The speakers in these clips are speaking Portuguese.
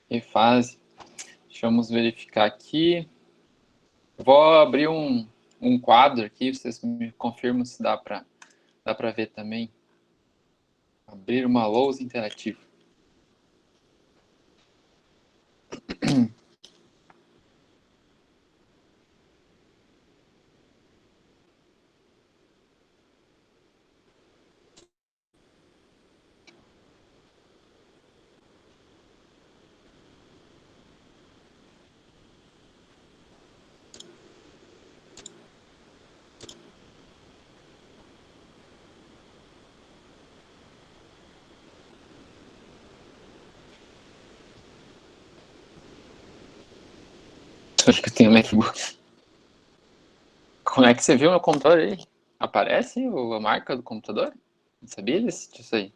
E fase. Vamos verificar aqui. Vou abrir um quadro aqui, vocês me confirmam se dá para ver também. Abrir uma lousa interativa. Acho que eu tenho um MacBook. Como é que você viu meu computador aí? Aparece a marca do computador? Não sabia disso aí.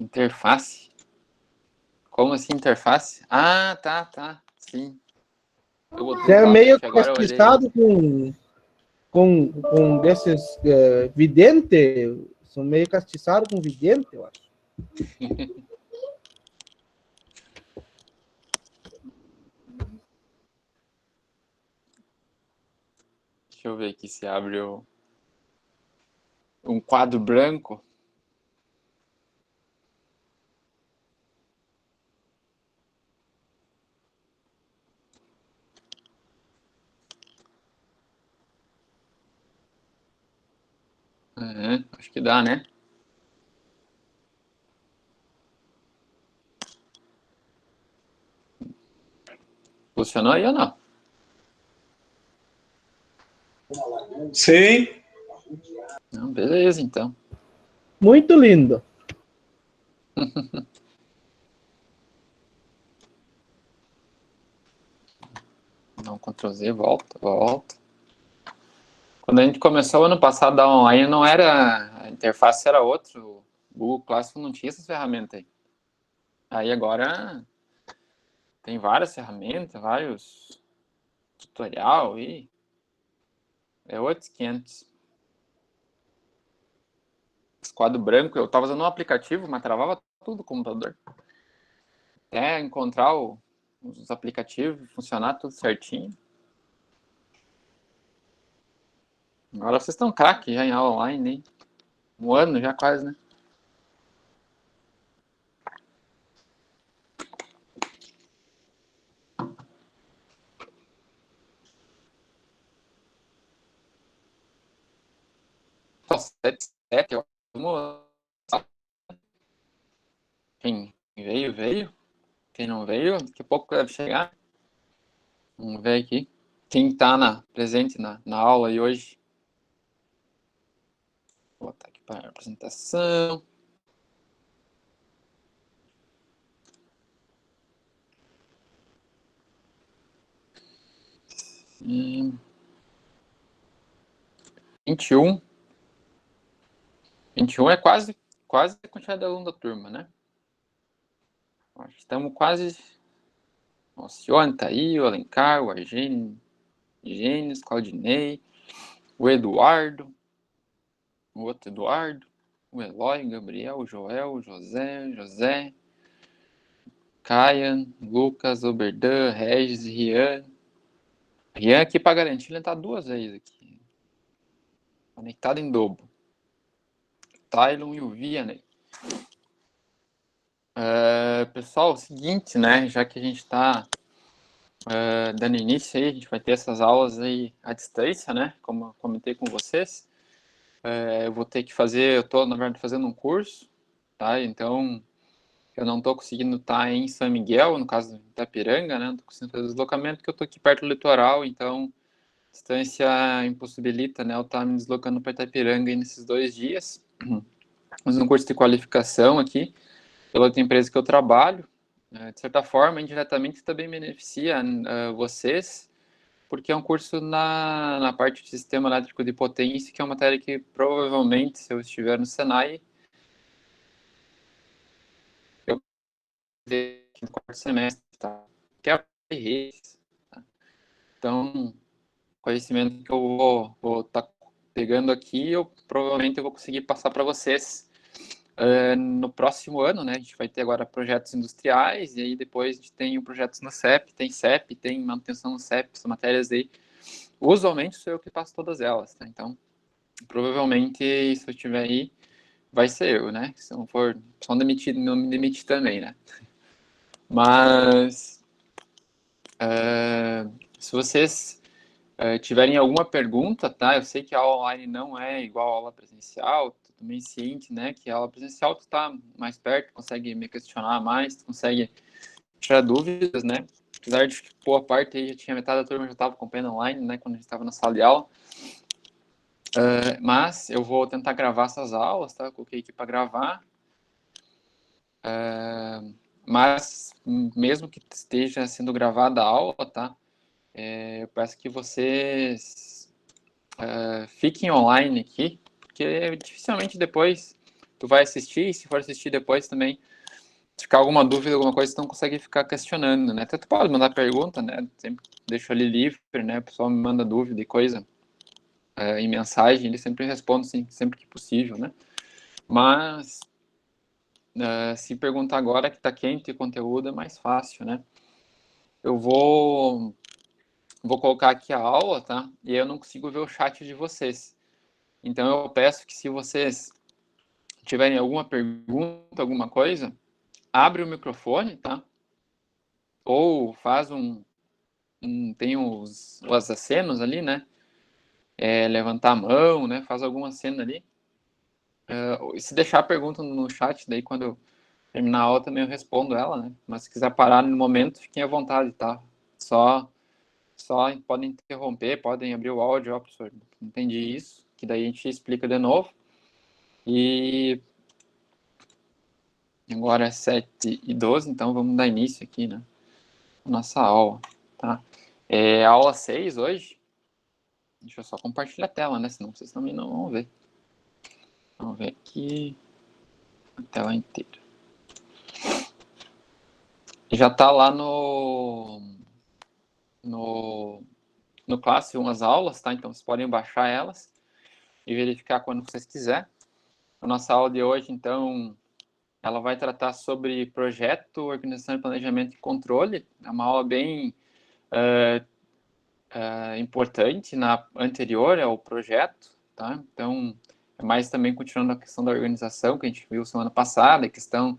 Interface? Como assim interface? Ah, tá. Sim. Eu botei Você o é meio Bluetooth, agora eu olhei. castiçado com desses vidente, são meio castiçados com vidente, eu acho. Deixa eu ver aqui se abre um quadro branco. Uhum, acho que dá, né? Funcionou aí ou não? Sim. Não, beleza, então. Muito lindo. Dá um Ctrl Z, volta. Quando a gente começou ano passado a online, não era. A interface era outra. O Google Classroom não tinha essas ferramentas aí. Aí agora tem várias ferramentas, vários tutorial e é outros 500. Esse quadro branco, eu tava usando um aplicativo, mas travava tudo o computador. Até encontrar os aplicativos, funcionar tudo certinho. Agora vocês estão craque já em aula online, hein? Um ano já quase, né? Só 7, vamos. Quem veio. Quem não veio, daqui a pouco deve chegar. Vamos ver aqui. Quem está presente na aula aí hoje. Vou botar aqui para a apresentação. E 21. 21 é quase a quantidade de aluno da turma, né? Acho que estamos quase. O Alcione tá aí, o Alencar, o Argênio, Gênesis, Claudinei, o Eduardo, o outro Eduardo, o Eloy, Gabriel, o Joel, o José, Caian, Lucas, Oberdan, Regis, Rian. Rian aqui para garantir, ele tá 2 vezes aqui. Conectado em dobro. Tylon e o Vianney. Pessoal, é o seguinte, né? Já que a gente está dando início aí, a gente vai ter essas aulas aí à distância, né? Como eu comentei com vocês. Eu vou ter que fazer, eu estou, na verdade, fazendo um curso, tá? Então, eu não estou conseguindo estar em São Miguel, no caso de Itapiranga, né? Não estou conseguindo fazer deslocamento porque eu estou aqui perto do litoral, então a distância impossibilita, né? Eu estar me deslocando para Itapiranga nesses 2 dias. Mas um curso de qualificação aqui, pela outra empresa que eu trabalho, de certa forma, indiretamente também beneficia vocês, porque é um curso na parte de sistema elétrico de potência, que é uma matéria que provavelmente, se eu estiver no Senai, eu no quarto semestre, tá? Que é a redes, tá? Então, conhecimento que eu vou estar pegando aqui, provavelmente eu vou conseguir passar para vocês no próximo ano, né? A gente vai ter agora projetos industriais, e aí depois a gente tem projetos no CEP, tem manutenção no CEP, essas matérias aí. Usualmente sou eu que passo todas elas, tá? Então, provavelmente, se eu estiver aí, vai ser eu, né? Se não for só demitido, não me demitir também, né? Mas, se vocês tiverem alguma pergunta, tá? Eu sei que a aula online não é igual a aula presencial, tô também ciente, né? Que a aula presencial tu tá mais perto, consegue me questionar mais, tu consegue tirar dúvidas, né? Apesar de que boa parte aí já tinha metade da turma já estava acompanhando online, né? Quando a gente estava na sala de aula. Mas eu vou tentar gravar essas aulas, tá? Eu coloquei aqui para gravar. Mas mesmo que esteja sendo gravada a aula, tá? Eu peço que vocês fiquem online aqui, porque dificilmente depois tu vai assistir, e se for assistir depois também, se ficar alguma dúvida, alguma coisa, tu não consegue ficar questionando, né? Até tu pode mandar pergunta, né? Sempre deixo ali livre, né? O pessoal me manda dúvida e coisa em mensagem, ele sempre responde, sim, sempre que possível, né? Mas se perguntar agora que tá quente o conteúdo, é mais fácil, né? Eu vou colocar aqui a aula, tá? E aí eu não consigo ver o chat de vocês. Então eu peço que se vocês tiverem alguma pergunta, alguma coisa, abre o microfone, tá? Ou faz tem os acenos ali, né? Levantar a mão, né? Faz alguma cena ali. Se deixar a pergunta no chat, daí quando eu terminar a aula também eu respondo ela, né? Mas se quiser parar no momento, fiquem à vontade, tá? Só podem interromper, podem abrir o áudio, ó, professor, entendi isso, que daí a gente explica de novo. E agora é 7h12, então vamos dar início aqui, né? Nossa aula, tá? Aula 6 hoje. Deixa eu só compartilhar a tela, né? Senão vocês também não vão ver. Vamos ver aqui a tela inteira. Já tá lá no Classroom as aulas, tá? Então vocês podem baixar elas e verificar quando vocês quiserem. A nossa aula de hoje, então, ela vai tratar sobre projeto, organização, planejamento e controle. É uma aula bem importante na anterior ao projeto, tá? Então, é mais também continuando a questão da organização que a gente viu semana passada, a questão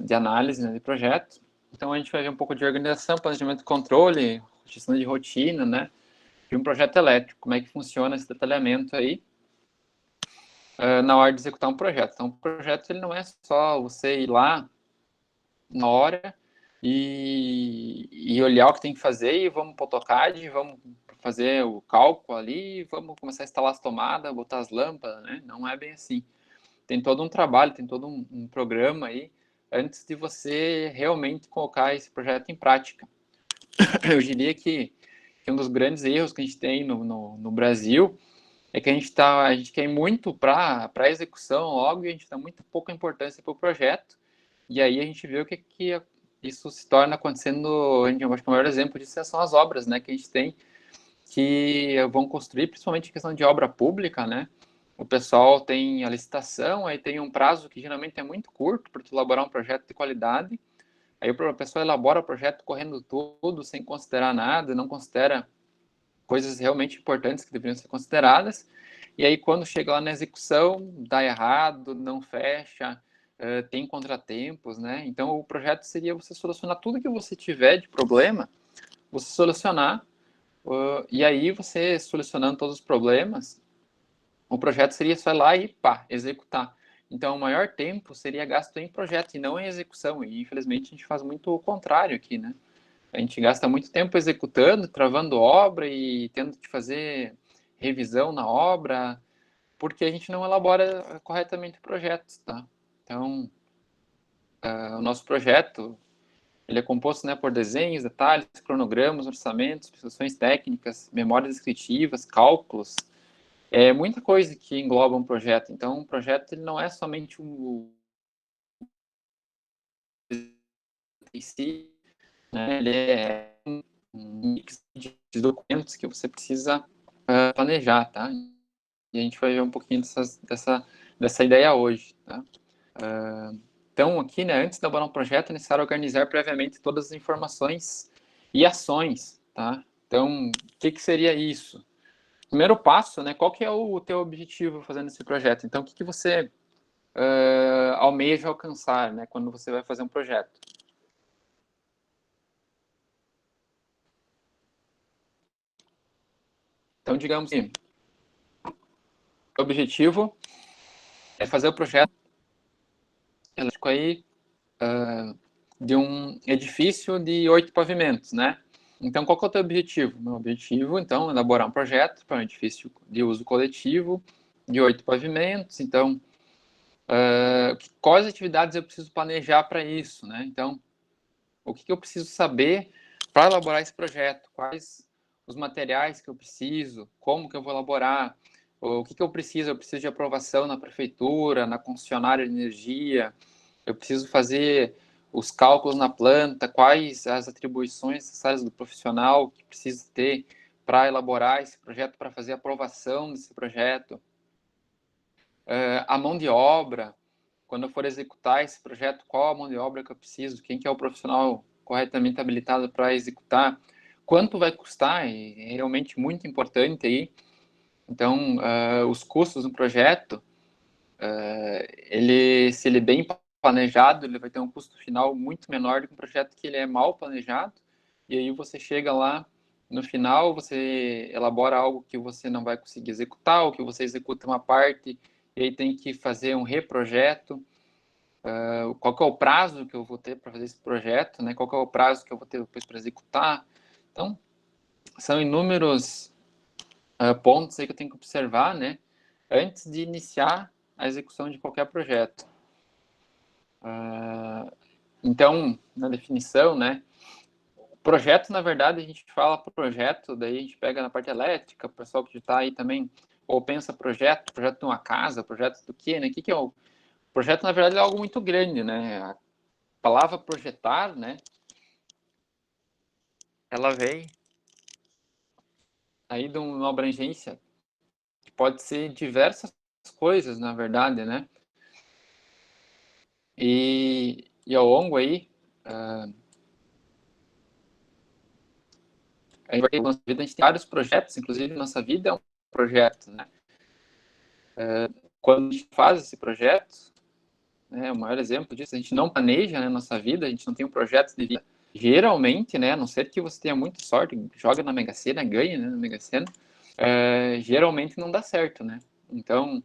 de análise, né, de projeto. Então, a gente vai ver um pouco de organização, planejamento e controle, gestão de rotina, né? De um projeto elétrico, como é que funciona esse detalhamento aí na hora de executar um projeto. Então, o projeto ele não é só você ir lá na hora e olhar o que tem que fazer e vamos para o AutoCAD, vamos fazer o cálculo ali, vamos começar a instalar as tomadas, botar as lâmpadas, né? Não é bem assim. Tem todo um trabalho, tem todo um programa aí antes de você realmente colocar esse projeto em prática. Eu diria que um dos grandes erros que a gente tem no Brasil é que a gente quer muito para a execução logo e a gente dá muito pouca importância para o projeto. E aí a gente vê o que isso se torna acontecendo. Eu acho que o maior exemplo disso são as obras, né, que a gente tem que vão construir, principalmente em questão de obra pública, né? O pessoal tem a licitação, aí tem um prazo que geralmente é muito curto para elaborar um projeto de qualidade. Aí a pessoa elabora o projeto correndo tudo, sem considerar nada, não considera coisas realmente importantes que deveriam ser consideradas. E aí, quando chega lá na execução, dá errado, não fecha, tem contratempos, né? Então, o projeto seria você solucionar tudo que você tiver de problema, você solucionar, e aí você solucionando todos os problemas, o projeto seria só ir lá e pá, executar. Então, o maior tempo seria gasto em projeto e não em execução. E, infelizmente, a gente faz muito o contrário aqui, né? A gente gasta muito tempo executando, travando obra e tendo que fazer revisão na obra, porque a gente não elabora corretamente o projeto, tá? Então, o nosso projeto, ele é composto, né, por desenhos, detalhes, cronogramas, orçamentos, especificações técnicas, memórias descritivas, cálculos. É muita coisa que engloba um projeto. Então, um projeto ele não é somente em si, né? Ele é um mix de documentos que você precisa planejar, tá? E a gente vai ver um pouquinho dessa ideia hoje, tá? Então, aqui, né, antes de elaborar um projeto, é necessário organizar previamente todas as informações e ações, tá? Então, o que seria isso? Primeiro passo, né, qual que é o teu objetivo fazendo esse projeto? Então, o que você almeja alcançar, né, quando você vai fazer um projeto? Então, digamos assim, o objetivo é fazer o projeto elétrico aí de um edifício de 8 pavimentos, né? Então, qual que é o teu objetivo? Meu objetivo, então, é elaborar um projeto para um edifício de uso coletivo de 8 pavimentos. Então, quais atividades eu preciso planejar para isso, né? Então, o que eu preciso saber para elaborar esse projeto? Quais os materiais que eu preciso? Como que eu vou elaborar? O que eu preciso? Eu preciso de aprovação na prefeitura, na concessionária de energia. Eu preciso fazer os cálculos na planta, quais as atribuições necessárias do profissional que precisa ter para elaborar esse projeto, para fazer a aprovação desse projeto. A mão de obra, quando eu for executar esse projeto, qual a mão de obra que eu preciso, quem que é o profissional corretamente habilitado para executar, quanto vai custar, e é realmente muito importante aí. Então, os custos do projeto, se ele é bem planejado, ele vai ter um custo final muito menor do que um projeto que ele é mal planejado, e aí você chega lá, no final, você elabora algo que você não vai conseguir executar, ou que você executa uma parte, e aí tem que fazer um reprojeto. Qual que é o prazo que eu vou ter para fazer esse projeto, né? Qual que é o prazo que eu vou ter depois para executar. Então, são inúmeros pontos aí que eu tenho que observar, né? Antes de iniciar a execução de qualquer projeto. Então, na definição, né? Projeto, na verdade, a gente fala projeto, daí a gente pega na parte elétrica, o pessoal que está aí também, ou pensa projeto de uma casa, projeto do quê, né? O que é o projeto, na verdade, é algo muito grande, né? A palavra projetar, né? Ela vem aí de uma abrangência que pode ser diversas coisas, na verdade, né? E ao longo aí, a gente tem vários projetos, inclusive nossa vida é um projeto, né? Quando a gente faz esse projeto, né, o maior exemplo disso, a gente não planeja, né, nossa vida, a gente não tem um projeto de vida. Geralmente, né, a não ser que você tenha muita sorte, joga na Mega Sena, ganha, né, na Mega Sena, geralmente não dá certo, né? Então,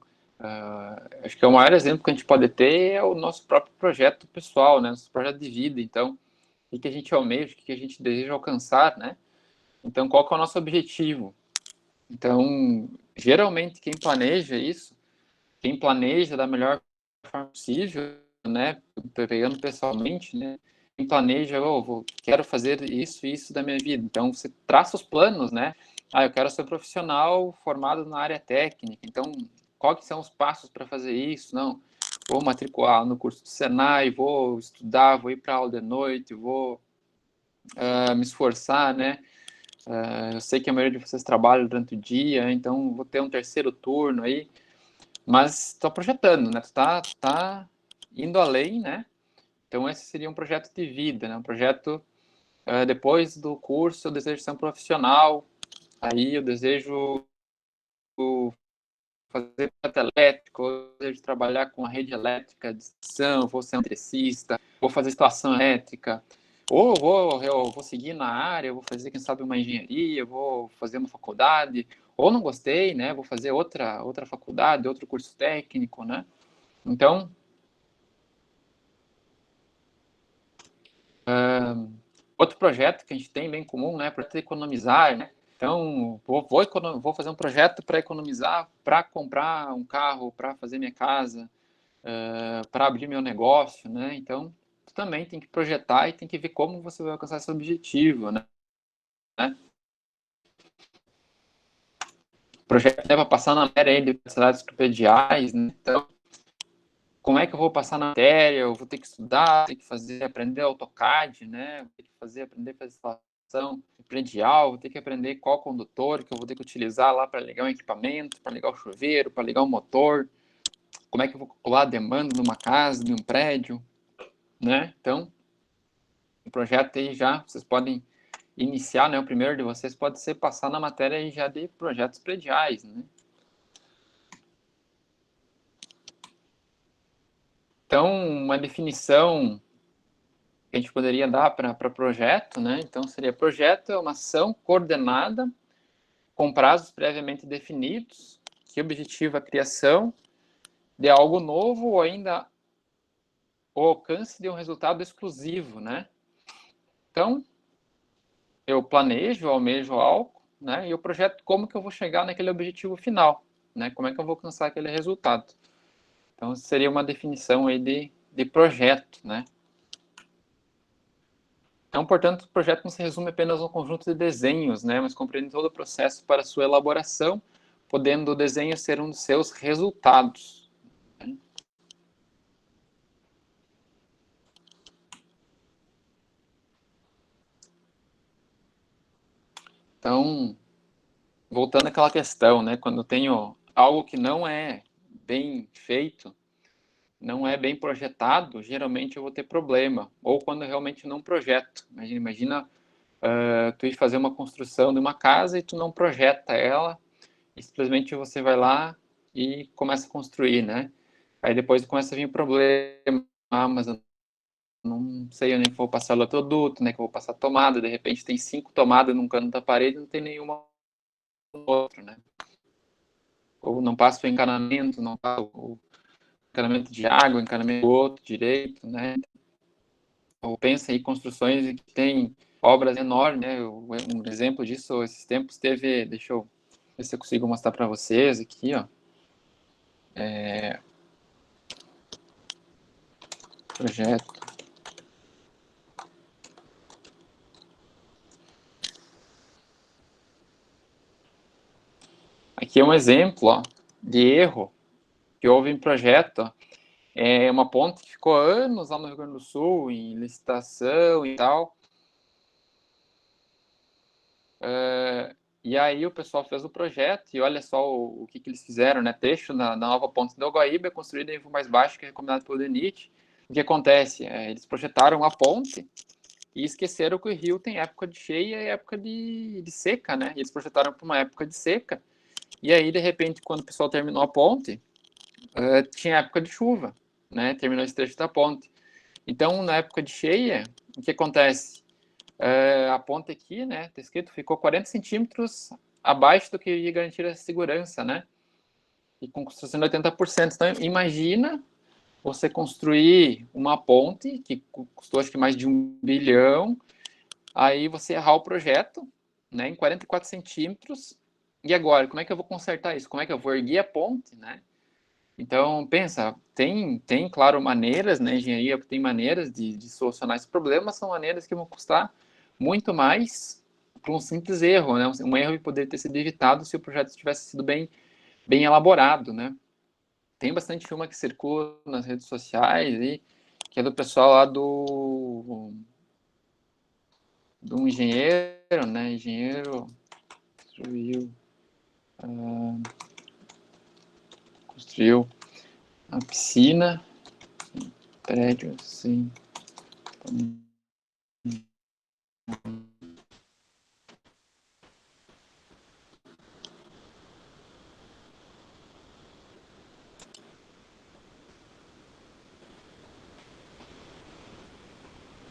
acho que o maior exemplo que a gente pode ter é o nosso próprio projeto pessoal, né, nosso projeto de vida. Então, o que a gente almeja, o que a gente deseja alcançar, né? Então, qual que é o nosso objetivo? Então, geralmente, quem planeja isso, quem planeja da melhor forma possível, né, pegando pessoalmente, né, quem planeja, quero fazer isso e isso da minha vida. Então, você traça os planos, né? Eu quero ser profissional formado na área técnica. Então, quais são os passos para fazer isso? Não, vou matricular no curso do Senai, vou estudar, vou ir para aula de noite, vou me esforçar, né? Eu sei que a maioria de vocês trabalha durante o dia, então vou ter um terceiro turno aí, mas estou projetando, né? Tu tá indo além, né? Então esse seria um projeto de vida, né? Um projeto depois do curso eu desejo ser um profissional, aí eu desejo fazer projeto elétrico, eu desejo trabalhar com a rede elétrica de extensão, vou ser um eletricista, vou fazer instalação elétrica, ou eu vou seguir na área, vou fazer, quem sabe, uma engenharia, vou fazer uma faculdade, ou não gostei, né? Vou fazer outra faculdade, outro curso técnico, né? Então, outro projeto que a gente tem bem comum, né? Para economizar, né? Então, vou fazer um projeto para economizar, para comprar um carro, para fazer minha casa, para abrir meu negócio, né? Então, tu também tem que projetar e tem que ver como você vai alcançar esse objetivo, né? O projeto leva a passar na matéria de capacidades prediais, né? Então, como é que eu vou passar na matéria? Eu vou ter que estudar, ter que fazer, aprender AutoCAD, né? Vou ter que aprender a fazer predial, vou ter que aprender qual condutor que eu vou ter que utilizar lá para ligar um equipamento, para ligar o chuveiro, para ligar o motor, como é que eu vou calcular a demanda de uma casa, de um prédio, né? Então, o projeto aí já, vocês podem iniciar, né? O primeiro de vocês pode ser passar na matéria aí já de projetos prediais, né? Então, uma definição que a gente poderia dar para projeto, né? Então, seria projeto é uma ação coordenada com prazos previamente definidos que objetiva a criação de algo novo ou ainda o alcance de um resultado exclusivo, né? Então, eu planejo, almejo algo, né? E o projeto como que eu vou chegar naquele objetivo final, né? Como é que eu vou alcançar aquele resultado? Então, seria uma definição aí de projeto, né? Então, portanto, o projeto não se resume apenas a um conjunto de desenhos, né? Mas compreende todo o processo para sua elaboração, podendo o desenho ser um dos seus resultados. Né? Então, voltando àquela questão, né? Quando eu tenho algo que não é bem feito, não é bem projetado, geralmente eu vou ter problema. Ou quando eu realmente não projeto. Imagina tu ir fazer uma construção de uma casa e tu não projeta ela, e simplesmente você vai lá e começa a construir, né? Aí depois começa a vir o problema. Ah, mas eu não sei onde que eu vou passar o eletroduto, né? Que eu vou passar a tomada. De repente tem 5 tomadas num canto da parede e não tem nenhuma no outro, né? Ou não passa o encanamento, não passa o encanamento de água, o encanamento do outro direito, né? Ou pensa em construções que tem obras enormes, né? Um exemplo disso, esses tempos teve, deixa eu ver se eu consigo mostrar para vocês aqui, ó. Projeto. Aqui é um exemplo, ó, de erro que houve em projeto, ó. É uma ponte que ficou anos lá no Rio Grande do Sul, em licitação e tal. E aí o pessoal fez o projeto e olha só o que eles fizeram, né? Trecho da nova ponte do Guaíba é construída em nível mais baixo que é recomendado pelo DENIT. O que acontece? Eles projetaram a ponte e esqueceram que o rio tem época de cheia e época de seca, né? E eles projetaram para uma época de seca. E aí, de repente, quando o pessoal terminou a ponte, tinha época de chuva, né? Terminou esse trecho da ponte. Então, na época de cheia, o que acontece? A ponte aqui, né, tá escrito, ficou 40 centímetros abaixo do que ia garantir a segurança, né? E com construção de 80%. Então, imagina você construir uma ponte que custou acho que mais de 1 bilhão, aí você errar o projeto, né, em 44 centímetros, e agora, como é que eu vou consertar isso? Como é que eu vou erguer a ponte, né? Então, pensa, tem claro, maneiras, né, engenharia tem maneiras de solucionar esse problema, são maneiras que vão custar muito mais para um simples erro, né? Um erro que poderia ter sido evitado se o projeto tivesse sido bem elaborado, né? Tem bastante uma que circula nas redes sociais, e, que é do pessoal lá do engenheiro, né? Engenheiro construiu a piscina, prédio, assim.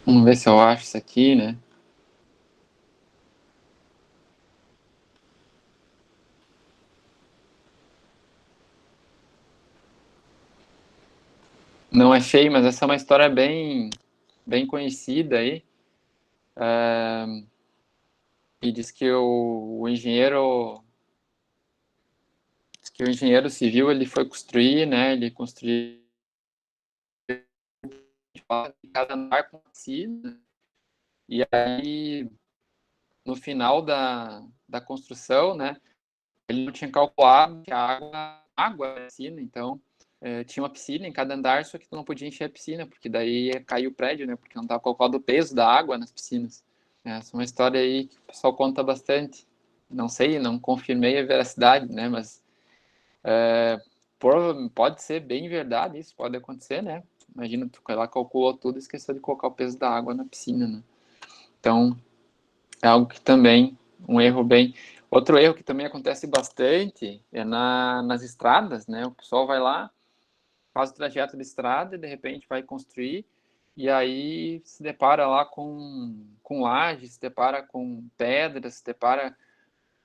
Vamos ver se eu acho isso aqui, né? Não achei, mas essa é uma história bem conhecida aí. E diz que o engenheiro civil ele foi construir, né? Ele construiu cada andar com piscina. E aí, no final da construção, né? Ele não tinha calculado que a água era piscina, então tinha uma piscina em cada andar, só que tu não podia encher a piscina, porque daí ia cair o prédio, né? Porque não estava calculado o peso da água nas piscinas. Essa é uma história aí que o pessoal conta bastante. Não sei, não confirmei a veracidade, né? Mas pode ser bem verdade, isso pode acontecer, né? Imagina, tu lá calculou tudo e esqueceu de colocar o peso da água na piscina, né? Então, é algo que também, um erro bem... Outro erro que também acontece bastante é nas estradas, né? O pessoal vai lá, faz o trajeto de estrada e de repente vai construir e aí se depara lá com lajes, se depara com pedras, se depara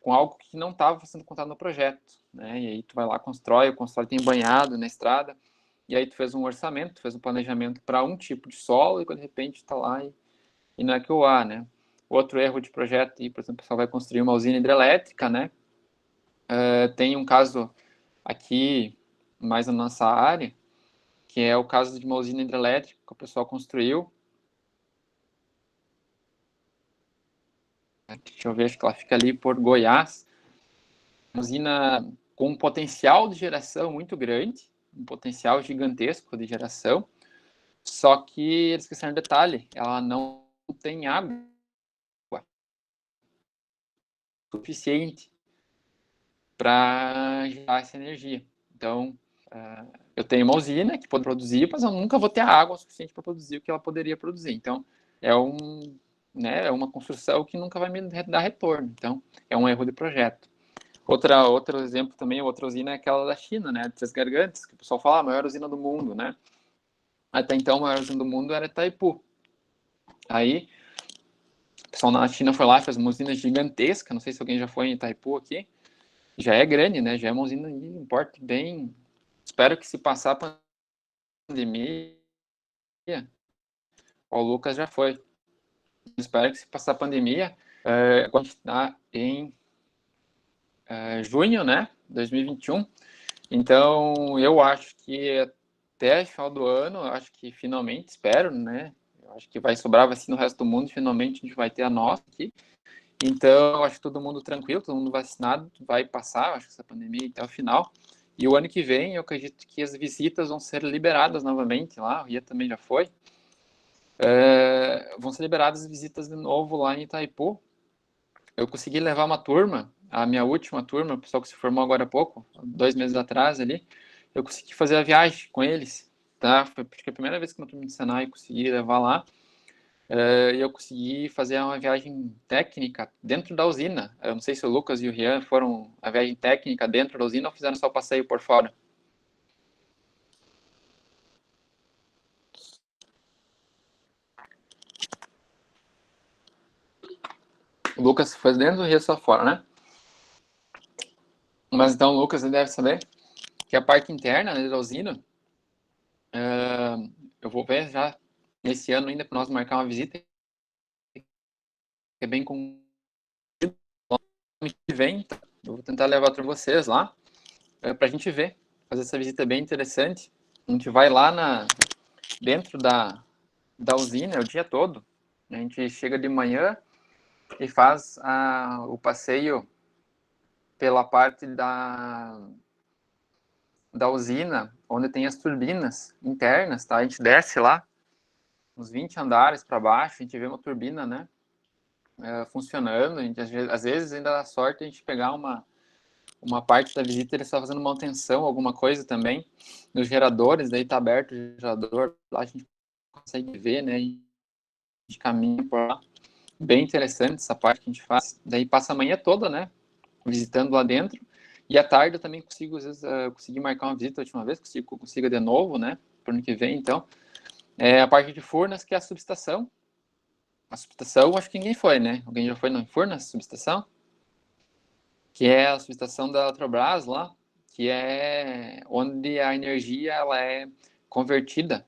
com algo que não estava sendo contado no projeto, né? E aí tu vai lá, constrói, o constrói tem banhado na estrada, e aí tu fez um orçamento, tu fez um planejamento para um tipo de solo e de repente está lá e não é que o há, né? Outro erro de projeto, por exemplo, o pessoal vai construir uma usina hidrelétrica, né? Tem um caso aqui, mais na nossa área, que é o caso de uma usina hidrelétrica que o pessoal construiu. Deixa eu ver, acho que ela fica ali por Goiás. Uma usina com um potencial de geração muito grande, um potencial gigantesco de geração, só que eles esqueceram um detalhe, ela não tem água suficiente para gerar essa energia. Então, eu tenho uma usina que pode produzir, mas eu nunca vou ter água suficiente para produzir o que ela poderia produzir. Então, é uma construção que nunca vai me dar retorno. Então, é um erro de projeto. Outro exemplo também, outra usina é aquela da China, né, de Três Gargantas, que o pessoal fala a maior usina do mundo, né? Até então, a maior usina do mundo era Itaipu. Aí, o pessoal na China foi lá, fez uma usina gigantesca, não sei se alguém já foi em Itaipu aqui, já é grande, né, já é uma usina de um porte bem... Espero que se passar a pandemia, o Lucas já foi, espero que se passar a pandemia, a gente está em junho, né, 2021, então eu acho que até o final do ano, eu acho que finalmente, espero, né, eu acho que vai sobrar vacina no resto do mundo, finalmente a gente vai ter a nossa aqui, então eu acho que todo mundo tranquilo, todo mundo vacinado, vai passar, eu acho que essa pandemia até o final, e o ano que vem eu acredito que as visitas vão ser liberadas novamente lá, o Ria também já foi, vão ser liberadas as visitas de novo lá em Itaipu. Eu consegui levar uma turma, a minha última turma, o pessoal que se formou agora há pouco, 2 meses atrás ali, eu consegui fazer a viagem com eles, tá? Foi acho que a primeira vez que uma turma de Senai consegui levar lá, e eu consegui fazer uma viagem técnica dentro da usina. Eu não sei se o Lucas e o Rian foram a viagem técnica dentro da usina ou fizeram só o passeio por fora. O Lucas foi dentro do Rio só fora, né? Mas então o Lucas deve saber que a parte interna, né, da usina, eu vou ver já nesse ano ainda para nós marcar uma visita que é bem com que vem. Eu vou tentar levar para vocês lá para a gente ver, fazer essa visita bem interessante. A gente vai lá dentro da usina o dia todo. A gente chega de manhã e faz o passeio pela parte da usina, onde tem as turbinas internas, tá? A gente desce lá, uns 20 andares para baixo, a gente vê uma turbina, né? Funcionando, a gente, às vezes ainda dá sorte a gente pegar uma parte da visita, eles estão fazendo manutenção, alguma coisa também, nos geradores, daí tá aberto o gerador, lá a gente consegue ver, né? A gente caminha por lá. Bem interessante essa parte que a gente faz. Daí passa a manhã toda, né? Visitando lá dentro. E à tarde eu também consigo, às vezes, consegui marcar uma visita a última vez, consigo de novo, né? Para o ano que vem, então. A parte de Furnas, que é a subestação. A subestação, acho que ninguém foi, né? Alguém já foi no Furnas, subestação? Que é a subestação da Eletrobras lá, que é onde a energia ela é convertida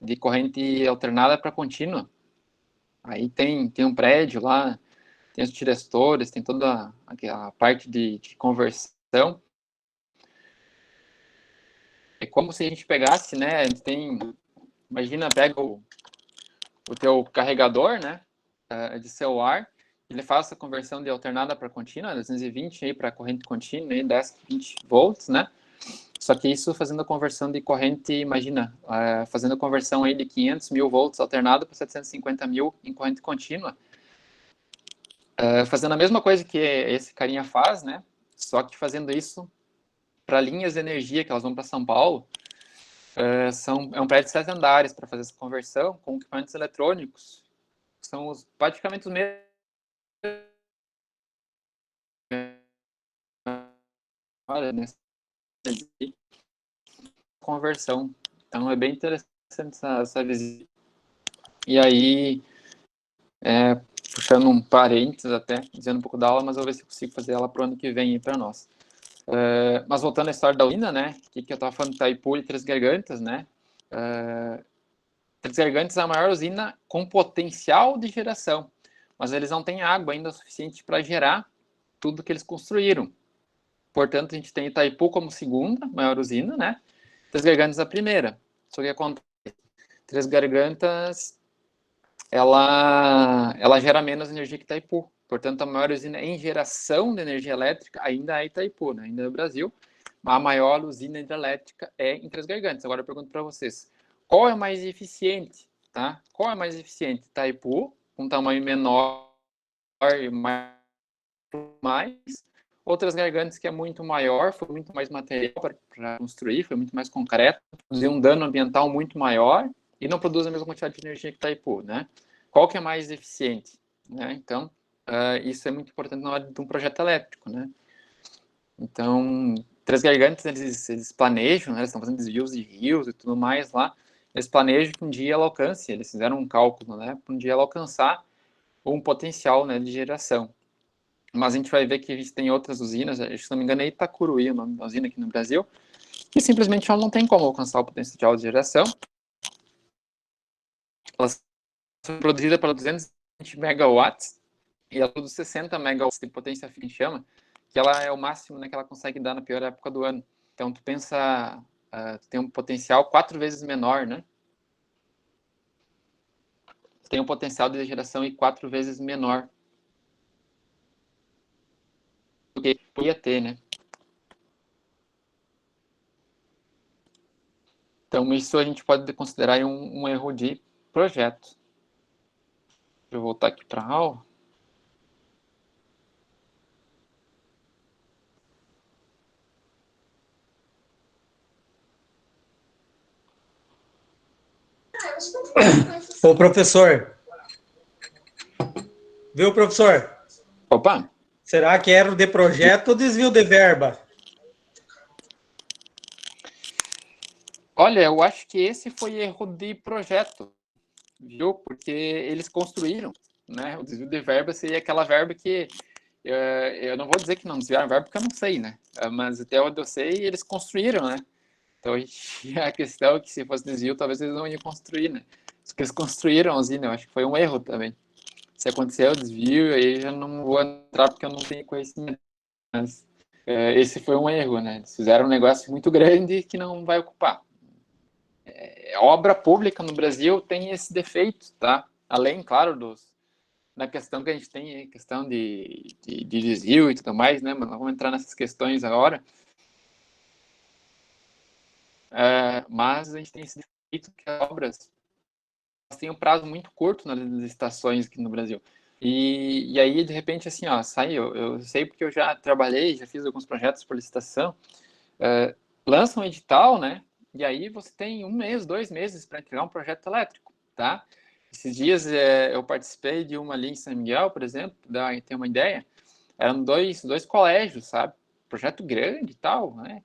de corrente alternada para contínua. Aí tem um prédio lá, tem os direstores, tem toda a parte de conversão. É como se a gente pegasse, né? A gente imagina, pega o teu carregador, né? De celular, ele faz essa conversão de alternada para contínua, 220 aí para corrente contínua, aí 10, 20 volts, né? Só que isso fazendo a conversão de corrente, imagina, fazendo a conversão aí de 500 mil volts alternado para 750 mil em corrente contínua. fazendo a mesma coisa que esse carinha faz, né? Só que fazendo isso para linhas de energia que elas vão para São Paulo. É um prédio de 7 andares para fazer essa conversão com equipamentos eletrônicos. São praticamente os mesmos. Conversão. Então é bem interessante essa visita. E aí, puxando um parênteses até, dizendo um pouco da aula, mas eu vou ver se eu consigo fazer ela para o ano que vem para nós. Mas voltando à história da usina, né, que eu estava falando de Itaipu e Três Gargantas, né, Três Gargantas é a maior usina com potencial de geração, mas eles não têm água ainda o suficiente para gerar tudo que eles construíram. Portanto, a gente tem Itaipu como segunda maior usina, né, Três Gargantas a primeira. Só que acontece, Três Gargantas, ela gera menos energia que Itaipu. Portanto, a maior usina em geração de energia elétrica ainda é Itaipu, né? Ainda é o Brasil. A maior usina hidrelétrica é em Três Gargantas. Agora eu pergunto para vocês, qual é mais eficiente? Tá? Qual é mais eficiente? Itaipu, com tamanho menor e mais, outras Gargantas que é muito maior, foi muito mais material para construir, foi muito mais concreto, produziu um dano ambiental muito maior e não produz a mesma quantidade de energia que Itaipu, né? Qual que é mais eficiente? Né? Então, isso é muito importante na hora de um projeto elétrico, né? Então, Três Gargantas, eles planejam, né? Eles estão fazendo desvios de rios e tudo mais lá, eles planejam que um dia ela alcance, eles fizeram um cálculo, né? Para um dia ela alcançar um potencial, né, de geração. Mas a gente vai ver que a gente tem outras usinas, se não me engano é Itacuruí o nome da usina aqui no Brasil, que simplesmente ela não tem como alcançar o potencial de geração. Ela foi produzida para 220 megawatts e ela produz 60 megawatts de potência fim chama, que ela é o máximo, né, que ela consegue dar na pior época do ano. Então tu pensa, tu tem um potencial 4 vezes menor, né? Tu tem um potencial de geração 4 vezes menor do que podia ter, né? Então, isso a gente pode considerar um erro de projeto. Deixa eu voltar aqui para a aula. Ô, professor. Viu, professor? Opa! Será que era de projeto ou desvio de verba? Olha, eu acho que esse foi erro de projeto, viu? Porque eles construíram, né? O desvio de verba seria aquela verba que eu não vou dizer que não desviaram verba porque eu não sei, né? Mas até onde eu sei, eles construíram, né? Então a questão é que se fosse desvio, talvez eles não iam construir, né? Só que eles construíram a usina, eu acho que foi um erro também. Se aconteceu o desvio, aí já não vou entrar porque eu não tenho conhecimento. Mas esse foi um erro, né? Eles fizeram um negócio muito grande que não vai ocupar. Obra pública no Brasil tem esse defeito, tá? Além, claro, na questão que a gente tem, questão de desvio e tudo mais, né? Mas não vamos entrar nessas questões agora. Mas a gente tem esse defeito que as obras têm um prazo muito curto nas licitações aqui no Brasil. E aí, de repente, assim, ó, saiu. Eu sei porque eu já trabalhei, já fiz alguns projetos por licitação. Lança um edital, né? E aí você tem 1 mês, 2 meses para entregar um projeto elétrico, tá? Esses dias eu participei de uma ali em São Miguel, por exemplo, para ter uma ideia. Eram dois colégios, sabe? Projeto grande e tal, né?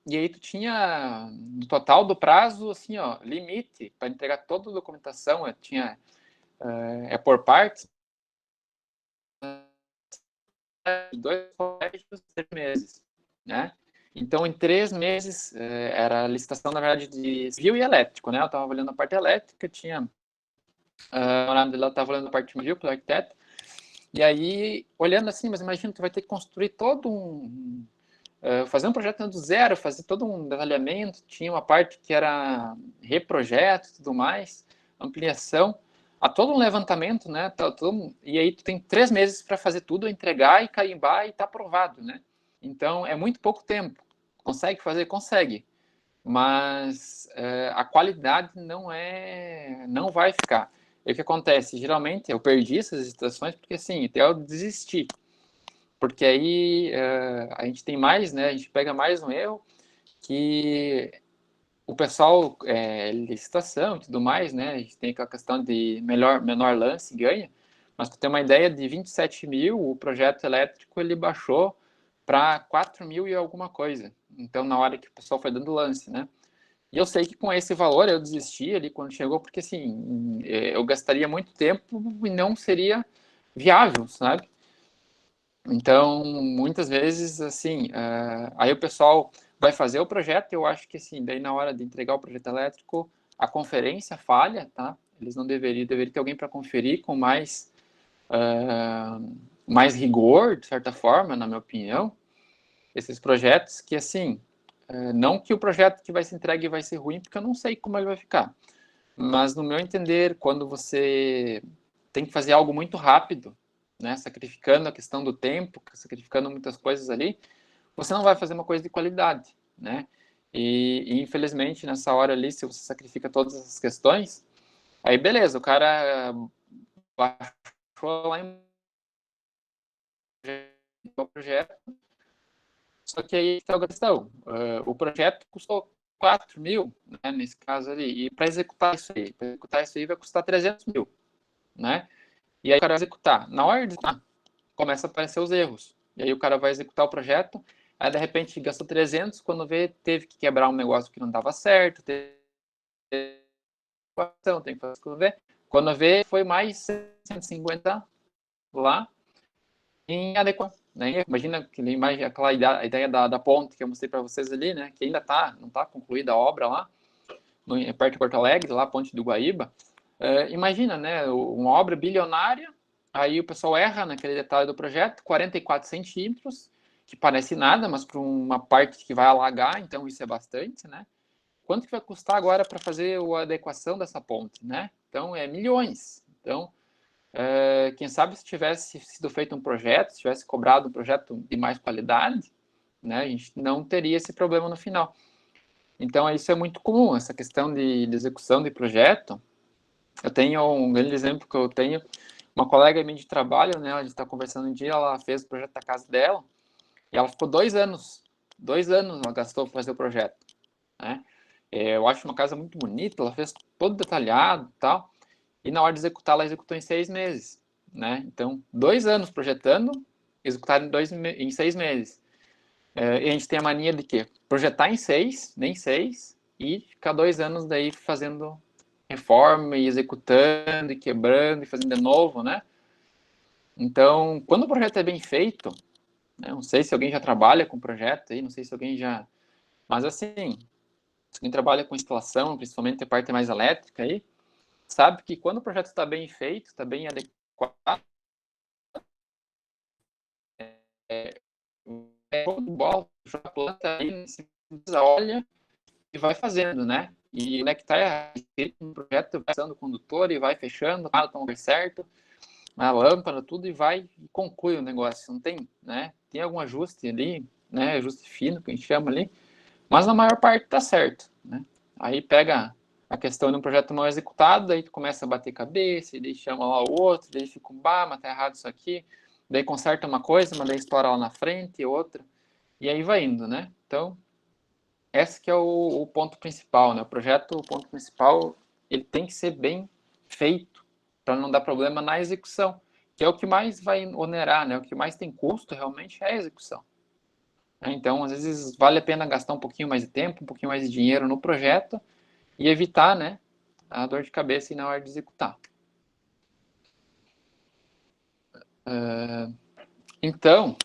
E aí tu tinha, no total do prazo, assim, ó, limite para entregar toda a documentação, tinha, por partes, 2 colégios, 3 meses, né? Então, em 3 meses, era a licitação, na verdade, de civil e elétrico, né? Eu estava olhando a parte elétrica, tinha a namorada dela estava olhando a parte civil, pelo arquiteto, e aí, olhando assim, mas imagina, tu vai ter que construir todo fazer um projeto do zero, fazer todo um detalhamento, tinha uma parte que era reprojeto e tudo mais, ampliação, há todo um levantamento, né? E aí tu tem 3 meses para fazer tudo, entregar e carimbar e tá aprovado, né? Então é muito pouco tempo. Consegue fazer? Consegue. Mas a qualidade não vai ficar. E o que acontece? Geralmente eu perdi essas licitações porque, assim, até eu desisti. Porque aí a gente tem mais, né? A gente pega mais um erro que o pessoal, licitação e tudo mais, né? A gente tem aquela questão de menor lance ganha. Mas para ter uma ideia, de 27 mil, o projeto elétrico ele baixou para 4 mil e alguma coisa. Então, na hora que o pessoal foi dando lance, né? E eu sei que com esse valor eu desisti ali quando chegou, porque assim, eu gastaria muito tempo e não seria viável, sabe? Então, muitas vezes, assim, aí o pessoal vai fazer o projeto, eu acho que assim, daí na hora de entregar o projeto elétrico, a conferência falha, tá? Eles não deveria ter alguém para conferir com mais rigor, de certa forma, na minha opinião, esses projetos que, assim, não que o projeto que vai ser entregue vai ser ruim, porque eu não sei como ele vai ficar. Mas, no meu entender, quando você tem que fazer algo muito rápido, né, sacrificando a questão do tempo, sacrificando muitas coisas ali, você não vai fazer uma coisa de qualidade, né? E infelizmente, nessa hora ali, se você sacrifica todas essas questões, aí beleza, o cara baixou lá em o projeto, só que aí está a questão, o projeto custou 4 mil, né, nesse caso ali, e para executar isso aí vai custar 300 mil, né? E aí o cara vai executar. Na hora de executar, começa a aparecer os erros. E aí o cara vai executar o projeto, aí de repente gastou 300, quando vê, teve que quebrar um negócio que não dava certo, tem que fazer quando vê, foi mais 150 lá em adequar. Né? Imagina aquela ideia da ponte que eu mostrei para vocês ali, né? Que ainda não está concluída a obra lá, perto de Porto Alegre, lá, Ponte do Guaíba. Imagina, né? Uma obra bilionária, aí o pessoal erra naquele detalhe do projeto, 44 centímetros, que parece nada, mas para uma parte que vai alagar, então isso é bastante, né? Quanto que vai custar agora para fazer a adequação dessa ponte, né? Então, é milhões. Então, quem sabe se tivesse sido feito um projeto, se tivesse cobrado um projeto de mais qualidade, né? A gente não teria esse problema no final. Então, isso é muito comum, essa questão de execução de projeto. Eu tenho um grande exemplo que eu tenho, uma colega minha de trabalho, né? A gente está conversando um dia, ela fez o projeto da casa dela, e ela ficou 2 anos ela gastou para fazer o projeto, né? Eu acho uma casa muito bonita, ela fez todo detalhado e tal, e na hora de executar, ela executou em 6 meses, né? Então, 2 anos projetando, executar em 6 meses. E a gente tem a mania de quê? Projetar em 6, nem 6, e ficar 2 anos daí fazendo reforma e executando e quebrando e fazendo de novo, né? Então, quando o projeto é bem feito, né, não sei se alguém já trabalha com projeto aí, não sei se alguém já... Mas assim, se alguém trabalha com instalação, principalmente a parte mais elétrica aí, sabe que quando o projeto está bem feito, está bem adequado, show de bola, a planta aí, olha e vai fazendo, né? E o Nectar, o projeto vai passando o condutor e vai fechando, o tom certo, a lâmpada, tudo, e vai e conclui o negócio. Não tem, né? Tem algum ajuste ali, né? Ajuste fino, que a gente chama ali, mas na maior parte tá certo, né? Aí pega a questão de um projeto mal executado, daí tu começa a bater cabeça, e daí chama lá o outro, daí fica mas tá errado isso aqui, daí conserta uma coisa, mas daí estoura lá na frente, outra, e aí vai indo, né? Então, esse que é o ponto principal, né? O projeto, o ponto principal, ele tem que ser bem feito para não dar problema na execução, que é o que mais vai onerar, né? O que mais tem custo realmente é a execução. Então, às vezes, vale a pena gastar um pouquinho mais de tempo, um pouquinho mais de dinheiro no projeto e evitar, né, a dor de cabeça na hora de executar. Então,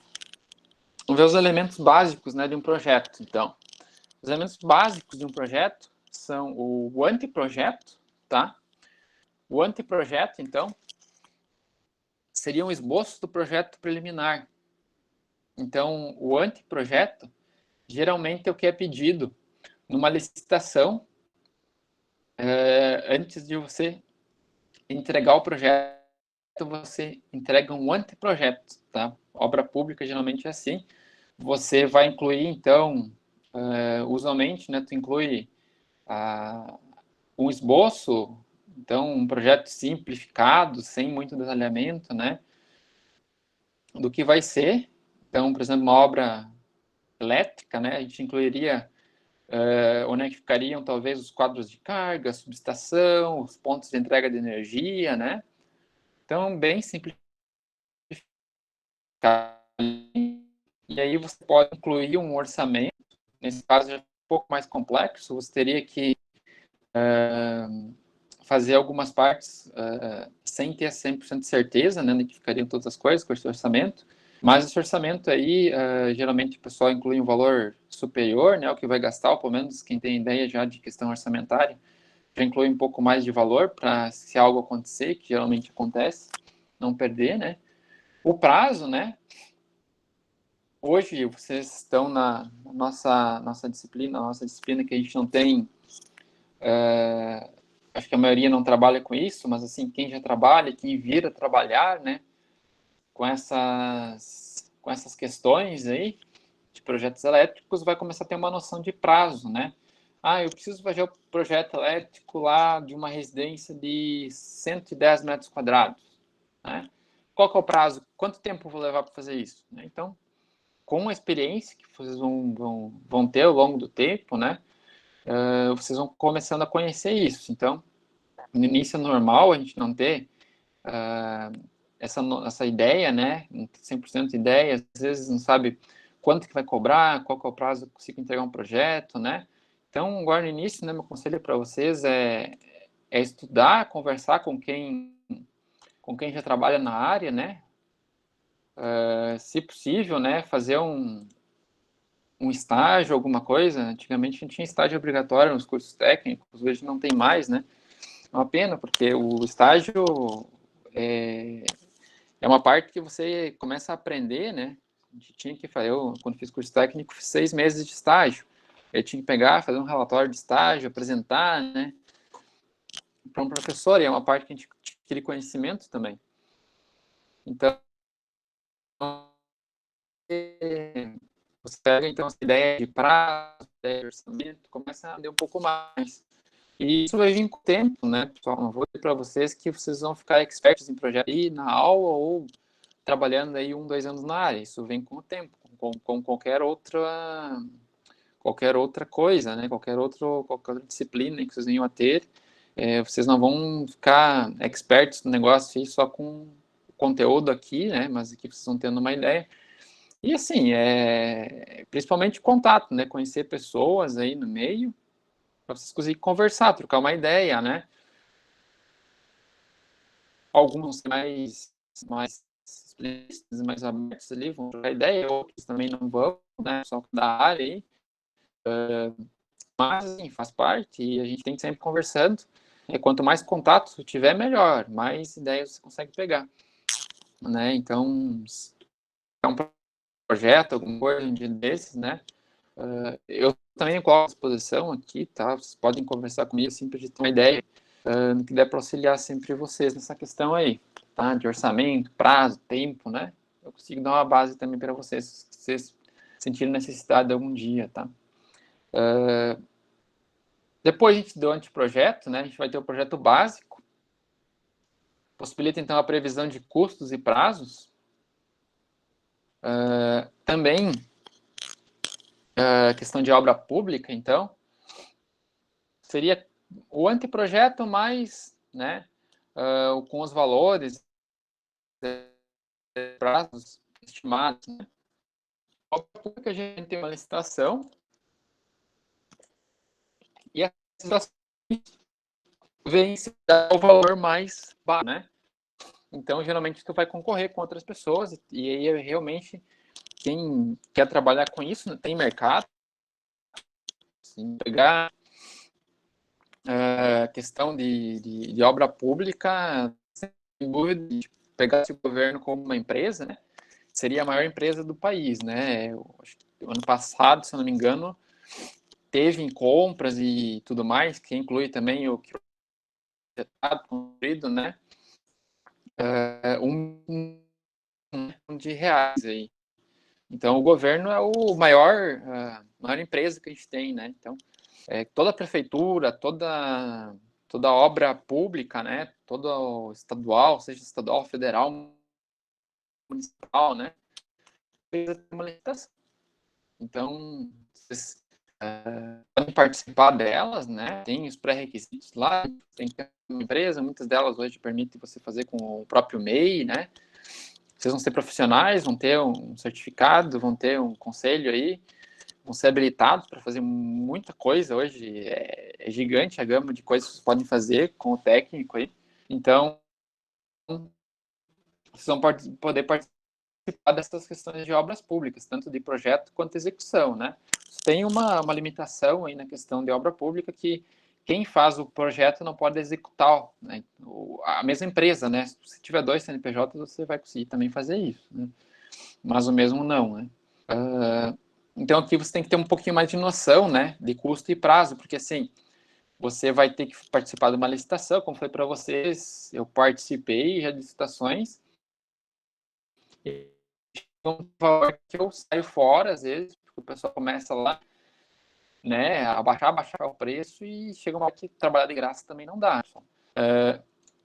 vamos ver os elementos básicos, né, de um projeto. Então, os elementos básicos de um projeto são o anteprojeto, tá? O anteprojeto, então, seria um esboço do projeto preliminar. Então, o anteprojeto geralmente é o que é pedido numa licitação antes de você entregar o projeto, você entrega um anteprojeto, tá? Obra pública geralmente é assim. Você vai incluir, então, usualmente, né, tu inclui um esboço Então, um projeto simplificado, sem muito detalhamento, né, do que vai ser. Então, por exemplo, uma obra elétrica, né, a gente incluiria onde é que ficariam talvez os quadros de carga, subestação, os pontos de entrega de energia, né? Então, bem simplificado. E aí você pode incluir um orçamento. Nesse caso, é um pouco mais complexo. Você teria que fazer algumas partes sem ter 100% de certeza, né, de que ficariam todas as coisas com esse orçamento. Mas esse orçamento aí, geralmente o pessoal inclui um valor superior, né, o que vai gastar, ou pelo menos quem tem ideia já de questão orçamentária, já inclui um pouco mais de valor para se algo acontecer, que geralmente acontece, não perder, né. O prazo, né, hoje vocês estão na nossa disciplina que a gente não tem, acho que a maioria não trabalha com isso, mas assim, quem já trabalha, quem vira trabalhar, né, com essas questões aí, de projetos elétricos, vai começar a ter uma noção de prazo, né? Ah, eu preciso fazer o projeto elétrico lá de uma residência de 110 metros quadrados, né? Qual que é o prazo? Quanto tempo eu vou levar para fazer isso? Então, com a experiência que vocês vão ter ao longo do tempo, né? Vocês vão começando a conhecer isso. Então, no início é normal a gente não ter essa ideia, né? 100% ideia, às vezes não sabe quanto que vai cobrar, qual que é o prazo que eu consigo entregar um projeto, né? Então, agora no início, né, meu conselho para vocês é estudar, conversar com quem já trabalha na área, né? Se possível, né, fazer um estágio, alguma coisa. Antigamente a gente tinha estágio obrigatório nos cursos técnicos, hoje não tem mais, né? É uma pena, porque o estágio é uma parte que você começa a aprender, né? A gente tinha que fazer, eu, quando fiz curso técnico, fiz 6 meses de estágio. Eu tinha que pegar, fazer um relatório de estágio, apresentar, né? Para um professor, e é uma parte que a gente adquire conhecimento também. Então, você pega, então, essa ideia de prazo, ideia de orçamento, começa a aprender um pouco mais. E isso vai vir com o tempo, né, pessoal? Não vou dizer para vocês que vocês vão ficar expertos em projeto aí na aula ou trabalhando aí 1, 2 anos na área. Isso vem com o tempo, com qualquer outra coisa, né? Qualquer outra disciplina que vocês venham a ter. Vocês não vão ficar expertos no negócio aí só com o conteúdo aqui, né? Mas aqui vocês vão tendo uma ideia. E assim, principalmente contato, né? Conhecer pessoas aí no meio, para vocês conseguirem conversar, trocar uma ideia, né? Alguns mais explícitos, mais abertos ali, vão trocar ideia, outros também não vão, né? Só da área aí. Mas, assim, faz parte e a gente tem que sempre conversando. Quanto mais contato tiver, melhor. Mais ideias você consegue pegar, né? Então, é um projeto, alguma coisa, um dia desses, né? Eu também coloco à disposição aqui, tá? Vocês podem conversar comigo, assim, para a gente ter uma ideia no que der para auxiliar sempre vocês nessa questão aí, tá? De orçamento, prazo, tempo, né? Eu consigo dar uma base também para vocês, se vocês sentirem necessidade algum dia, tá? Depois a gente do anteprojeto, né? A gente vai ter o projeto básico, possibilita então a previsão de custos e prazos. Também questão de obra pública, então, seria o anteprojeto mais, né, com os valores, prazos estimados. Né? A obra pública a gente tem uma licitação e a licitação vem se dar o valor mais baixo, né? Então, geralmente, tu vai concorrer com outras pessoas e aí realmente quem quer trabalhar com isso, né, tem mercado. Assim, pegar a questão de obra pública, sem dúvida, de pegar o governo como uma empresa, né, seria a maior empresa do país, né? Ano passado, se eu não me engano, teve em compras e tudo mais, que inclui também o que está construído, né? De reais aí. Então, o governo é o maior empresa que a gente tem, né? Então, toda a prefeitura, toda toda obra pública, né, toda estadual, seja estadual, federal, municipal, né, precisa ter uma licitação. Então, vocês podem participar delas, né, tem os pré-requisitos lá, tem que ter uma empresa, muitas delas hoje permitem você fazer com o próprio MEI, né, vocês vão ser profissionais, vão ter um certificado, vão ter um conselho aí, vão ser habilitados para fazer muita coisa hoje, é gigante a gama de coisas que vocês podem fazer com o técnico aí. Então, vocês vão poder participar dessas questões de obras públicas, tanto de projeto quanto execução, né? Tem uma limitação aí na questão de obra pública que quem faz o projeto não pode executar, né? A mesma empresa, né? Se tiver 2 CNPJs, você vai conseguir também fazer isso, né? Mas o mesmo não, né? Então aqui você tem que ter um pouquinho mais de noção, né? De custo e prazo, porque assim, você vai ter que participar de uma licitação, como foi para vocês, eu participei já de licitações, um valor que eu saio fora, às vezes, porque o pessoal começa lá, né, a baixar o preço e chega uma hora que trabalhar de graça também não dá.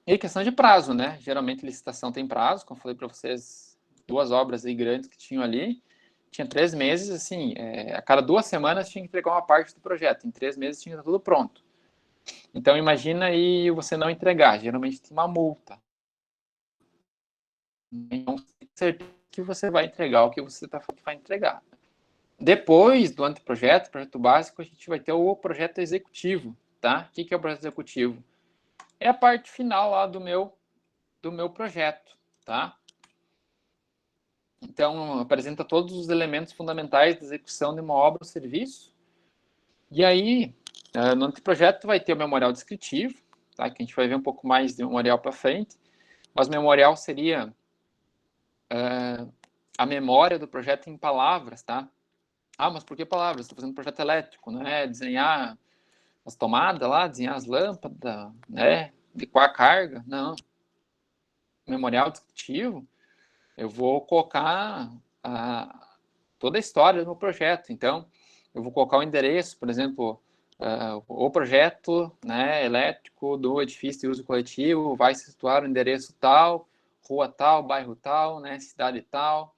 E questão de prazo, né? Geralmente licitação tem prazo, como eu falei para vocês, 2 obras aí grandes que tinham ali, tinha 3 meses, assim, a cada 2 semanas tinha que entregar uma parte do projeto, em 3 meses tinha tudo pronto. Então imagina aí você não entregar, geralmente tem uma multa. Então tem certeza que você vai entregar o que você está falando que vai entregar. Depois do anteprojeto, projeto básico, a gente vai ter o projeto executivo, tá? O que é o projeto executivo? É a parte final lá do meu projeto, tá? Então, apresenta todos os elementos fundamentais da execução de uma obra ou serviço. E aí, no anteprojeto vai ter o memorial descritivo, tá? Que a gente vai ver um pouco mais de memorial para frente. Mas o memorial seria a memória do projeto em palavras, tá? Ah, mas por que palavras? Estou fazendo um projeto elétrico, né? Desenhar as tomadas lá, desenhar as lâmpadas, né? Adequar a carga. Não. Memorial descritivo, eu vou colocar toda a história do meu projeto. Então, eu vou colocar o endereço, por exemplo, o projeto, né, elétrico do edifício de uso coletivo vai se situar no endereço tal, rua tal, bairro tal, né, cidade tal.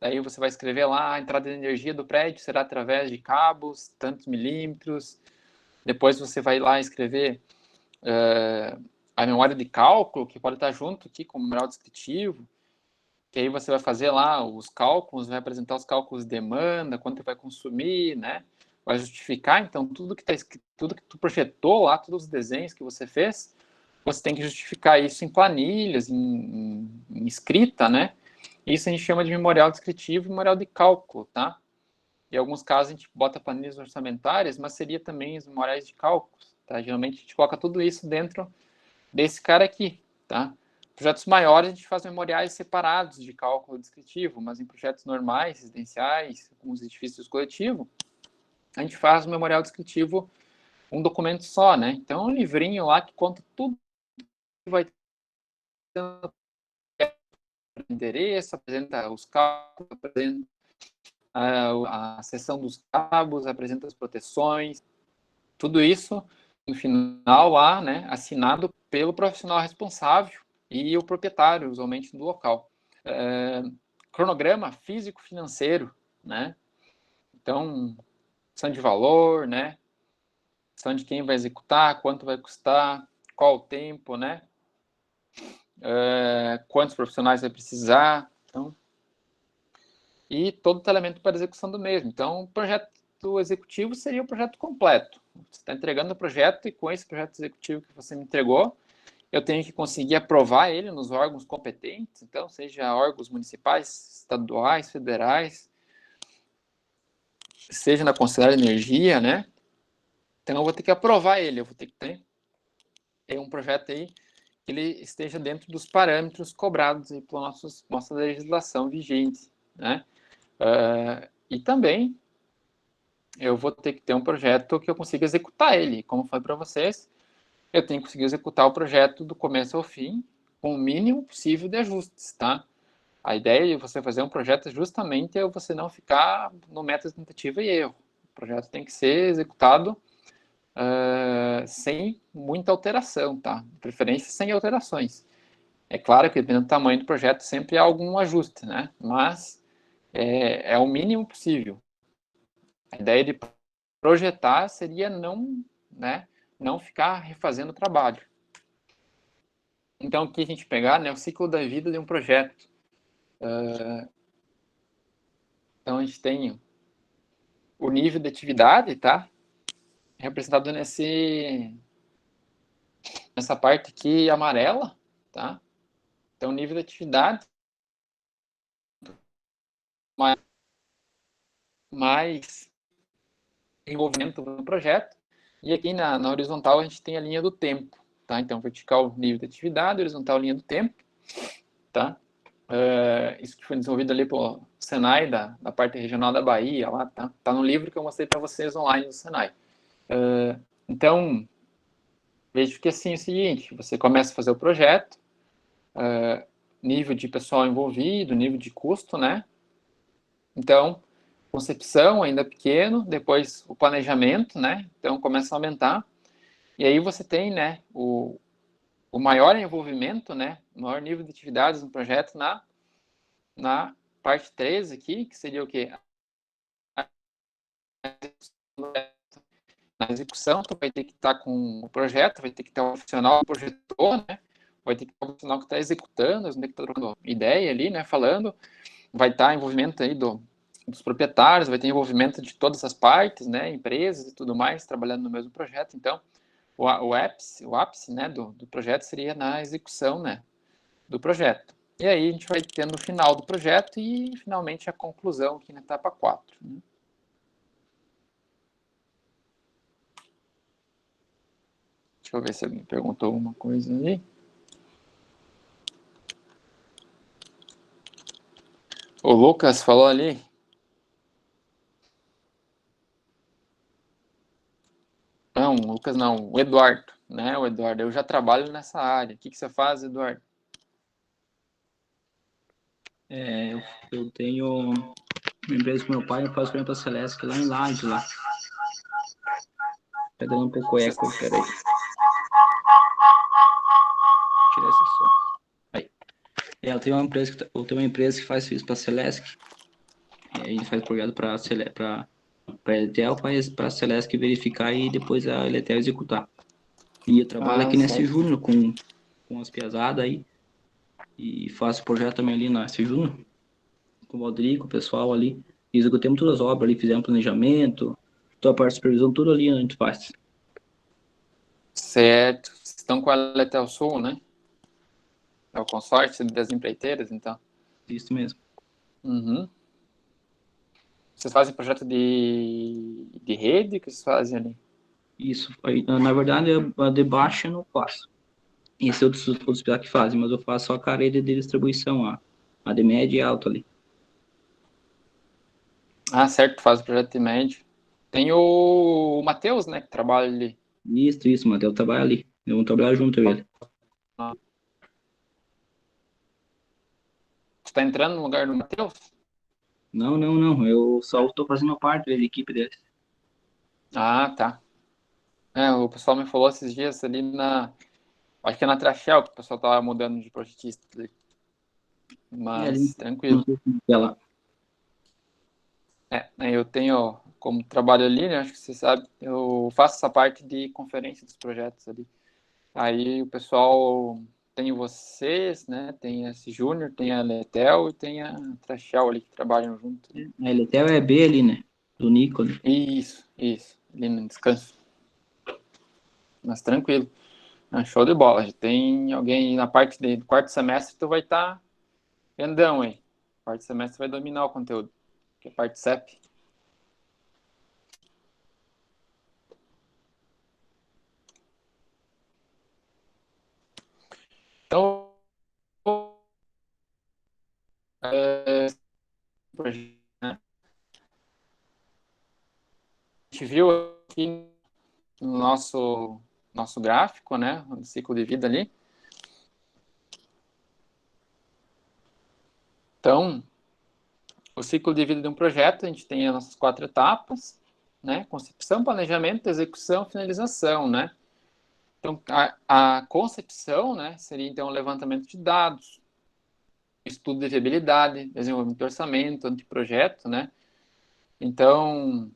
Daí você vai escrever lá, a entrada de energia do prédio será através de cabos, tantos milímetros. Depois você vai lá escrever a memória de cálculo, que pode estar junto aqui com o memorial descritivo, que aí você vai fazer lá os cálculos, vai apresentar os cálculos de demanda, quanto vai consumir, né? Vai justificar, então, tudo que está escrito, tudo que tu projetou lá, todos os desenhos que você fez, você tem que justificar isso em planilhas, em escrita, né? Isso a gente chama de memorial descritivo e memorial de cálculo, tá? Em alguns casos a gente bota planilhas orçamentárias, mas seria também os memoriais de cálculos, tá? Geralmente a gente coloca tudo isso dentro desse cara aqui, tá? Projetos maiores a gente faz memoriais separados de cálculo descritivo, mas em projetos normais, residenciais, com os edifícios coletivos, a gente faz o memorial descritivo um documento só, né? Então é um livrinho lá que conta tudo que vai ter endereço, apresenta os cálculos, apresenta a seção dos cabos, apresenta as proteções, tudo isso no final lá, né, assinado pelo profissional responsável e o proprietário, usualmente, do local. Cronograma físico-financeiro, né? Então, questão de valor, né? Questão de quem vai executar, quanto vai custar, qual o tempo, né? Quantos profissionais vai precisar, então, e todo o elemento para execução do mesmo. Então, o projeto executivo seria o projeto completo. Você está entregando o projeto e com esse projeto executivo que você me entregou, eu tenho que conseguir aprovar ele nos órgãos competentes, então, seja órgãos municipais, estaduais, federais, seja na Conselheira de Energia, né? Então, eu vou ter que aprovar ele, eu vou ter que ter um projeto aí que ele esteja dentro dos parâmetros cobrados aí pela nossa legislação vigente, né? E também eu vou ter que ter um projeto que eu consiga executar ele, como foi para vocês, eu tenho que conseguir executar o projeto do começo ao fim, com o mínimo possível de ajustes, tá? A ideia de você fazer um projeto justamente é você não ficar no método tentativa e erro. O projeto tem que ser executado sem muita alteração, tá? De preferência sem alterações. É claro que dependendo do tamanho do projeto sempre há algum ajuste, né? Mas é o mínimo possível. A ideia de projetar seria não, né, não ficar refazendo o trabalho. Então, aqui a gente pegar, né, o ciclo da vida de um projeto. Então, a gente tem o nível de atividade, tá? Representado nessa parte aqui amarela, tá? Então, o nível de atividade mais envolvimento no projeto. E aqui na horizontal a gente tem a linha do tempo, tá? Então, vertical, nível de atividade, horizontal, linha do tempo, tá? Isso que foi desenvolvido ali pelo Senai, da parte regional da Bahia, lá, tá no livro que eu mostrei para vocês online do Senai. Então, vejo que assim é o seguinte, você começa a fazer o projeto, nível de pessoal envolvido, nível de custo, né? Então, concepção ainda pequeno, depois o planejamento, né? Então, começa a aumentar. E aí você tem, né, o maior envolvimento, né, o maior nível de atividades no projeto na parte 3 aqui, que seria o quê? Na execução, tu vai ter que estar com o projeto, vai ter que ter um profissional que projetou, né? Vai ter que ter um profissional que está executando, vai ter que estar trocando ideia ali, né? Falando, vai estar envolvimento aí dos proprietários, vai ter envolvimento de todas as partes, né? Empresas e tudo mais, trabalhando no mesmo projeto. Então, o ápice, né, do projeto seria na execução, né, do projeto. E aí a gente vai tendo o final do projeto e, finalmente, a conclusão aqui na etapa 4. Né? Deixa eu ver se alguém perguntou alguma coisa aí. O Lucas falou ali. Não, o Lucas não, o Eduardo, né? O Eduardo, eu já trabalho nessa área. O que você faz, Eduardo? Eu tenho uma empresa com meu pai, eu faço para a Celeste lá em Lages, lá. Tá dando um pouco eco, peraí. Tira esse som. Aí. Eu tenho uma empresa que faz isso para a Celeste. E aí a gente faz projeto para a Eletel, para a Celeste verificar e depois a Eletel executar. E eu trabalho aqui nesse Júnior com as piazadas aí. E faço projeto também ali na S Júnior, com o Valdir, com o pessoal ali. E executamos todas as obras ali, fizemos planejamento, toda a parte de supervisão, tudo ali a gente faz. Certo. Vocês estão com a Letel Sul, né? É o consórcio das empreiteiras, então. Isso mesmo. Uhum. Vocês fazem projeto de rede? O que vocês fazem ali? Isso. Aí, na verdade, a de baixo eu não faço. Esse é outros que fazem, mas eu faço só a rede de distribuição, a de média e alta ali. Ah, certo, faz o projeto de médio. Tem o Matheus, né, que trabalha ali. Isso, o Matheus trabalha ali. Vamos trabalhar junto com ele. Você tá entrando no lugar do Matheus? Não. Eu só estou fazendo parte da equipe dele. Ah, tá. O pessoal me falou esses dias ali acho que é na Trachel que o pessoal tava mudando de projetista ali. Mas, tranquilo. Ela. Eu tenho, como trabalho ali, né, acho que você sabe, eu faço essa parte de conferência dos projetos ali. Aí o pessoal tem vocês, né, tem esse Júnior, tem a Letel e tem a Trachel ali que trabalham junto. A Eletel é B ali, né? Do Nico ali. Isso, ali no descanso. Mas tranquilo. Show de bola. Já tem alguém na parte do quarto semestre, tu vai estar grandão aí. Quarto semestre vai dominar o conteúdo, que é parte CEP. Então, né, a gente viu aqui no nosso gráfico, né, no ciclo de vida ali. Então, o ciclo de vida de um projeto, a gente tem as nossas 4 etapas, né? Concepção, planejamento, execução, finalização, né? Então, a concepção, né, seria, então, o levantamento de dados, estudo de viabilidade, desenvolvimento de orçamento, anteprojeto, né? Então,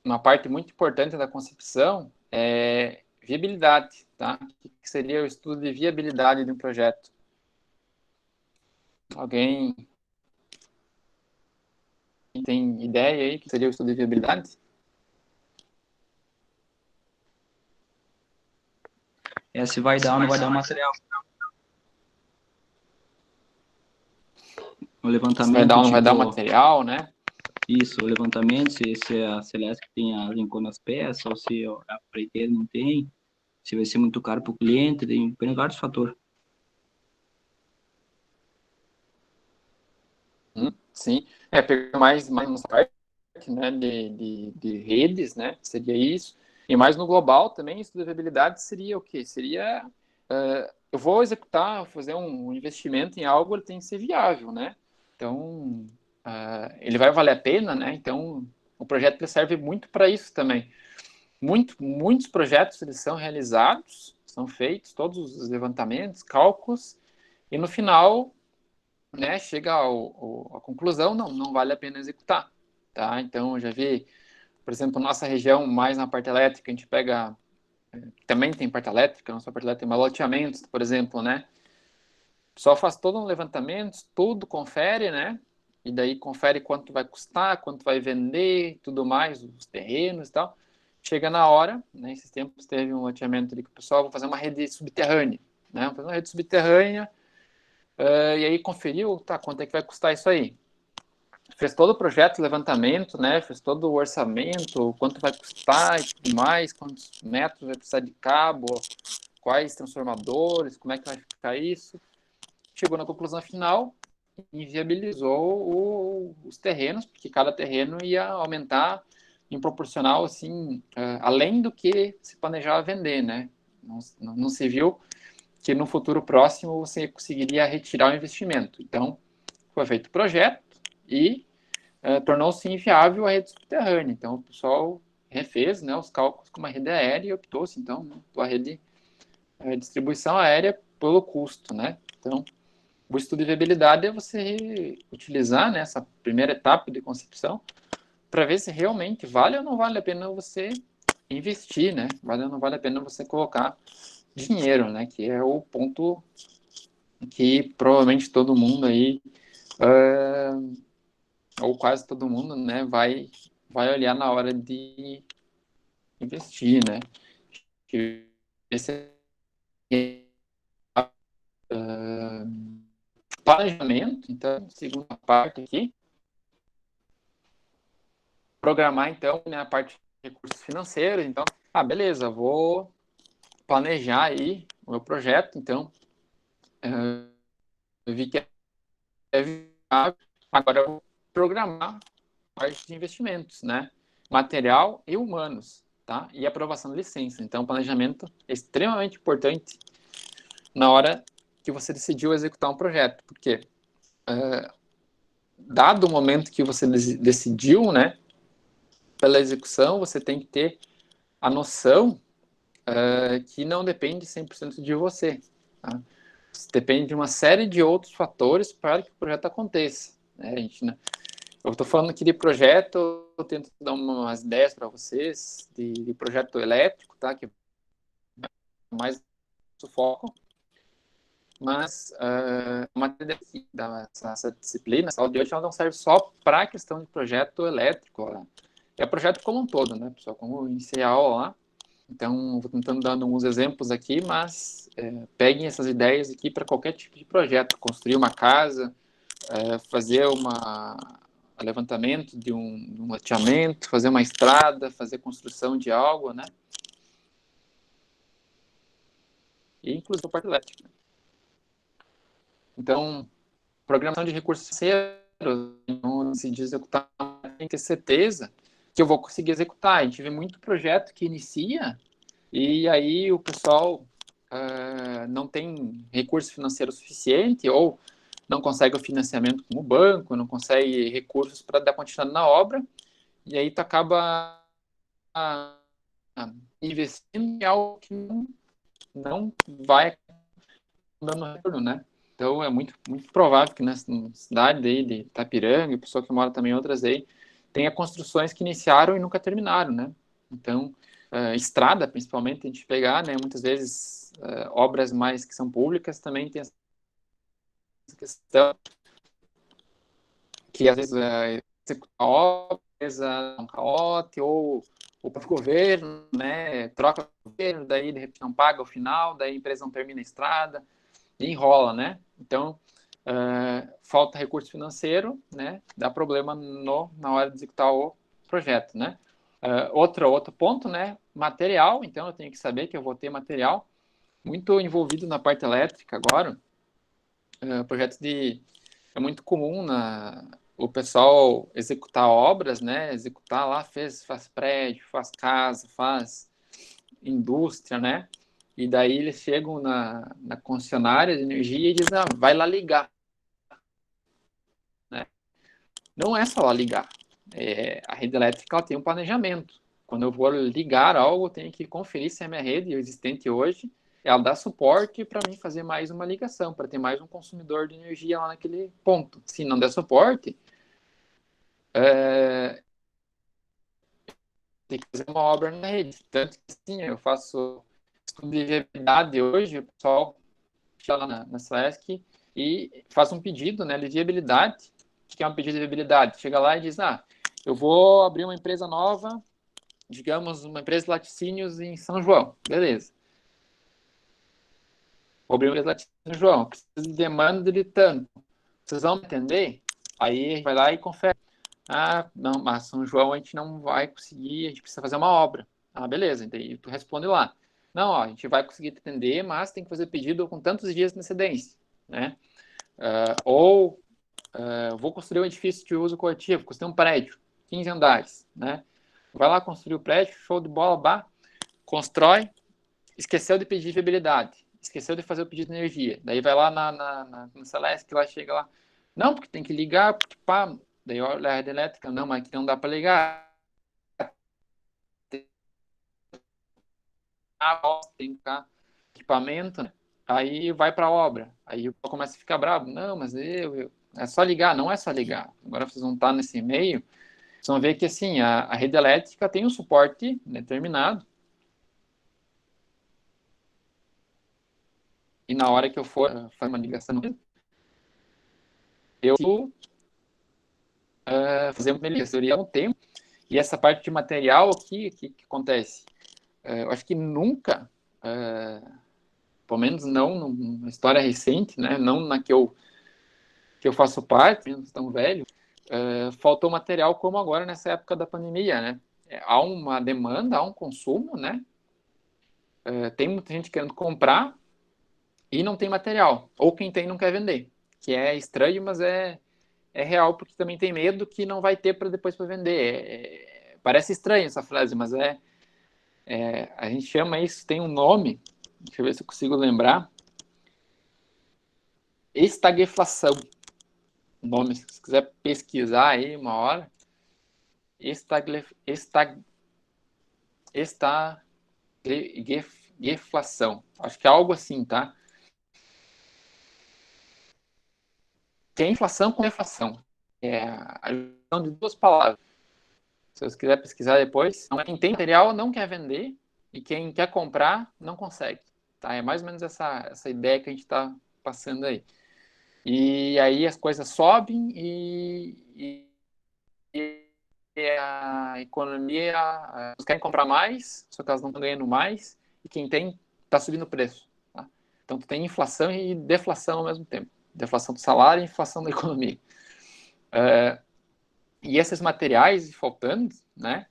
uma parte muito importante da concepção é viabilidade, tá? O que seria o estudo de viabilidade de um projeto? Alguém tem ideia aí que seria o estudo de viabilidade? Se vai dar ou não vai dar o material. O levantamento, se vai dar ou não vai dar o tipo, material, né? isso, o levantamento, se a Celesc tem as encomendas peças, ou se a empreiteira não tem, se vai ser muito caro para o cliente, tem vários fatores. Sim, pegando mais nessa parte, né, de redes, né, seria isso, e mais no global também, estudo de viabilidade seria o quê? Seria, eu vou executar, fazer um investimento em algo, ele tem que ser viável, né, então, ele vai valer a pena, né, então, o projeto ele serve muito para isso também. Muitos projetos, eles são realizados, são feitos, todos os levantamentos, cálculos, e no final, né, chega à conclusão, não vale a pena executar, tá? Então, eu já vi, por exemplo, nossa região, mais na parte elétrica, a gente pega, também tem parte elétrica, não só parte elétrica, mas loteamentos, por exemplo, né? O pessoal faz todo um levantamento, tudo, confere, né? E daí confere quanto vai custar, quanto vai vender, tudo mais, os terrenos e tal. Chega na hora, né? Esses tempos teve um loteamento ali que o pessoal vai fazer uma rede subterrânea, né? Vamos fazer uma rede subterrânea, e aí conferiu, tá, quanto é que vai custar isso aí? Fez todo o projeto, levantamento, né? Fez todo o orçamento, quanto vai custar e tudo mais, quantos metros vai precisar de cabo, quais transformadores, como é que vai ficar isso. Chegou na conclusão final e viabilizou os terrenos, porque cada terreno ia aumentar em proporcional, assim, além do que se planejava vender, né? Não se viu que no futuro próximo você conseguiria retirar o investimento. Então, foi feito o projeto e tornou-se inviável a rede subterrânea. Então, o pessoal refez, né, os cálculos com uma rede aérea e optou-se, então, pela rede distribuição aérea pelo custo, né? Então, o estudo de viabilidade é você utilizar, né, essa primeira etapa de concepção para ver se realmente vale ou não vale a pena você investir, né? Vale ou não vale a pena você colocar dinheiro, né? Que é o ponto que provavelmente todo mundo aí, ou quase todo mundo, né, vai olhar na hora de investir, né? Que esse planejamento, então, segunda parte aqui, programar, então, né, a parte de recursos financeiros, então, beleza, vou planejar aí o meu projeto, então, eu vi que é viável, agora eu vou programar a parte de investimentos, né, material e humanos, tá, e aprovação de licença, então, planejamento é extremamente importante na hora que você decidiu executar um projeto, porque dado o momento que você decidiu, né, pela execução, você tem que ter a noção que não depende 100% de você. Tá? Depende de uma série de outros fatores para que o projeto aconteça. Né? Eu estou falando aqui de projeto, eu tento dar umas ideias para vocês de projeto elétrico, tá? Que é mais o foco. Mas a matéria dessa disciplina, essa aula de hoje, ela não serve só para a questão de projeto elétrico. Né? É projeto como um todo, né, pessoal? Como eu iniciei a aula lá. Então, vou tentando dar alguns exemplos aqui, mas peguem essas ideias aqui para qualquer tipo de projeto. Construir uma casa, fazer um levantamento de um loteamento, fazer uma estrada, fazer construção de algo, né? E inclusive a parte elétrica. Então, programação de recursos financeiros, então, se de executar, tem que ter certeza que eu vou conseguir executar. A gente vê muito projeto que inicia e aí o pessoal não tem recurso financeiro suficiente ou não consegue o financiamento com o banco, não consegue recursos para dar continuidade na obra e aí tu acaba investindo em algo que não vai dando retorno, né? Então é muito, muito provável que nessa cidade aí de Itapiranga, e pessoa que mora também em outras aí, tenha construções que iniciaram e nunca terminaram, né? Então, estrada, principalmente, a gente pegar, né? Muitas vezes, obras mais que são públicas também tem essa questão que às vezes executar a obra, um calote, ou o próprio governo, né? Troca o governo, daí de repente não paga o final, daí a empresa não termina a estrada, e enrola, né? Então, falta recurso financeiro, né? Dá problema na hora de executar o projeto, né? Outro ponto, né? Material. Então, eu tenho que saber que eu vou ter material muito envolvido na parte elétrica agora. Projetos é muito comum o pessoal executar obras, né? Executar lá, faz prédio, faz casa, faz indústria, né? E daí eles chegam na concessionária de energia e dizem, vai lá ligar. Né? Não é só lá ligar. A rede elétrica ela tem um planejamento. Quando eu vou ligar algo, eu tenho que conferir se a minha rede existente hoje, ela dá suporte para mim fazer mais uma ligação, para ter mais um consumidor de energia lá naquele ponto. Se não der suporte, tem que fazer uma obra na rede. Tanto que, assim, eu faço estudo de viabilidade hoje, o pessoal chega lá na SESC e faz um pedido, né, de viabilidade. O que é um pedido de viabilidade? Chega lá e diz, eu vou abrir uma empresa nova, digamos, uma empresa de laticínios em São João. Beleza. Vou abrir uma empresa de laticínios em São João. Preciso de demanda de tanto. Vocês vão me entender? Aí a gente vai lá e confere. Não, mas São João a gente não vai conseguir, a gente precisa fazer uma obra. Beleza. Então tu responde lá. Não, a gente vai conseguir atender, mas tem que fazer pedido com tantos dias de antecedência, né? Vou construir um edifício de uso coletivo, construir um prédio, 15 andares, né? Vai lá construir o prédio, show de bola, constrói, esqueceu de pedir viabilidade, esqueceu de fazer o pedido de energia. Daí vai lá na Celeste, que lá chega lá, não, porque tem que ligar, porque pá, daí olha a rede elétrica, não, mas aqui não dá para ligar. Tem que ficar equipamento, né? Aí vai para a obra. Aí o começa a ficar bravo. Não, mas é só ligar. Não é só ligar. Agora vocês vão estar nesse meio, vocês vão ver que assim, a rede elétrica tem um suporte determinado. E na hora que eu for fazer uma ligação, eu fazer uma ligação um tempo. E essa parte de material aqui, que acontece? Eu acho que nunca, pelo menos não numa história recente, né? Não na que eu faço parte, menos tão velho, faltou material como agora nessa época da pandemia, né? Há uma demanda, há um consumo, né? Tem muita gente querendo comprar e não tem material. Ou quem tem não quer vender. Que é estranho, mas é real, porque também tem medo que não vai ter para depois para vender. Parece estranho essa frase, mas a gente chama isso, tem um nome, deixa eu ver se eu consigo lembrar, estagflação. O nome, se você quiser pesquisar aí uma hora, estagflação. Acho que é algo assim, tá? Que é inflação com deflação. É a junção de duas palavras. Se você quiser pesquisar depois, quem tem material não quer vender e quem quer comprar não consegue. Tá? É mais ou menos essa ideia que a gente está passando aí. E aí as coisas sobem e a economia, elas querem comprar mais, só que elas não estão ganhando mais, e quem tem está subindo o preço. Tá? Então, tu tem inflação e deflação ao mesmo tempo. Deflação do salário e inflação da economia. E esses materiais faltando, né?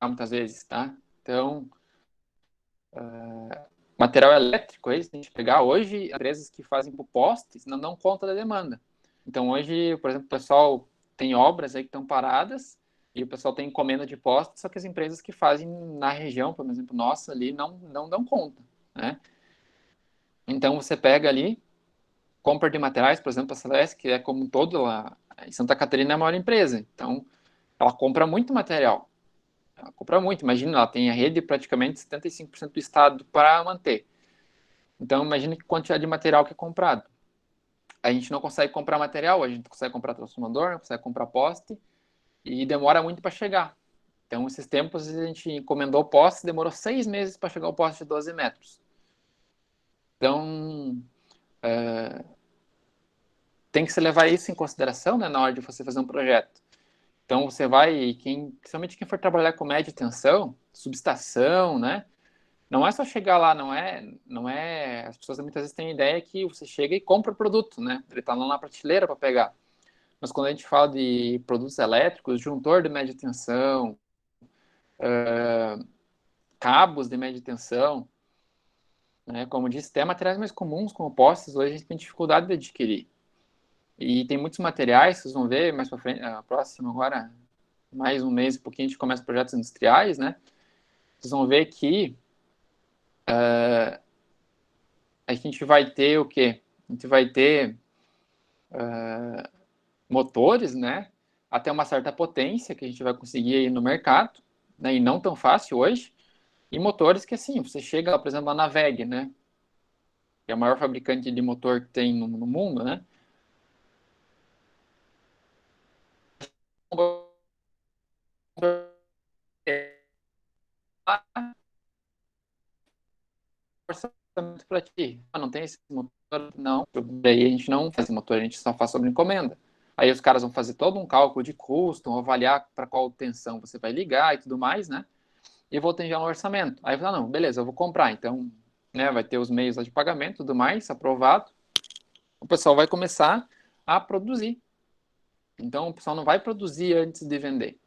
Muitas vezes, tá? Então, material elétrico, se a gente pegar hoje, empresas que fazem por postes não dão conta da demanda. Então, hoje, por exemplo, o pessoal tem obras aí que estão paradas e o pessoal tem encomenda de postes, só que as empresas que fazem na região, por exemplo, nossa ali, não dão conta, né? Então, você pega ali compra de materiais, por exemplo, a Celesc, que é como um todo, ela, em Santa Catarina é a maior empresa, então ela compra muito material. Ela compra muito, imagina, ela tem a rede de praticamente 75% do estado para manter. Então, imagina que quantidade de material que é comprado. A gente não consegue comprar material, a gente consegue comprar transformador, não consegue comprar poste, e demora muito para chegar. Então, esses tempos, a gente encomendou poste, demorou 6 meses para chegar ao poste de 12 metros. Então, tem que se levar isso em consideração, né, na hora de você fazer um projeto. Então, você vai, principalmente quem for trabalhar com média tensão, subestação, né, não é só chegar lá, não é, as pessoas muitas vezes têm a ideia que você chega e compra o produto, né, ele está lá na prateleira para pegar. Mas quando a gente fala de produtos elétricos, juntor de média tensão, cabos de média tensão, né, como disse, até materiais mais comuns, como postes, hoje a gente tem dificuldade de adquirir. E tem muitos materiais, vocês vão ver mais para frente, próximo agora, mais um mês e pouquinho, a gente começa projetos industriais, né? Vocês vão ver que a gente vai ter o quê? A gente vai ter motores, né? Até uma certa potência que a gente vai conseguir aí no mercado, né? E não tão fácil hoje. E motores que, assim, você chega, por exemplo, na WEG, né? Que é a maior fabricante de motor que tem no mundo, né? Orçamento para ti. Não tem esse motor? Não. Daí a gente não faz motor, a gente só faz sobre encomenda. Aí os caras vão fazer todo um cálculo de custo, vão avaliar para qual tensão você vai ligar e tudo mais, né? E vou ter já um orçamento. Aí eu falo, não, beleza, eu vou comprar. Então, né, vai ter os meios de pagamento e tudo mais, aprovado. O pessoal vai começar a produzir. Então, o pessoal não vai produzir antes de vender.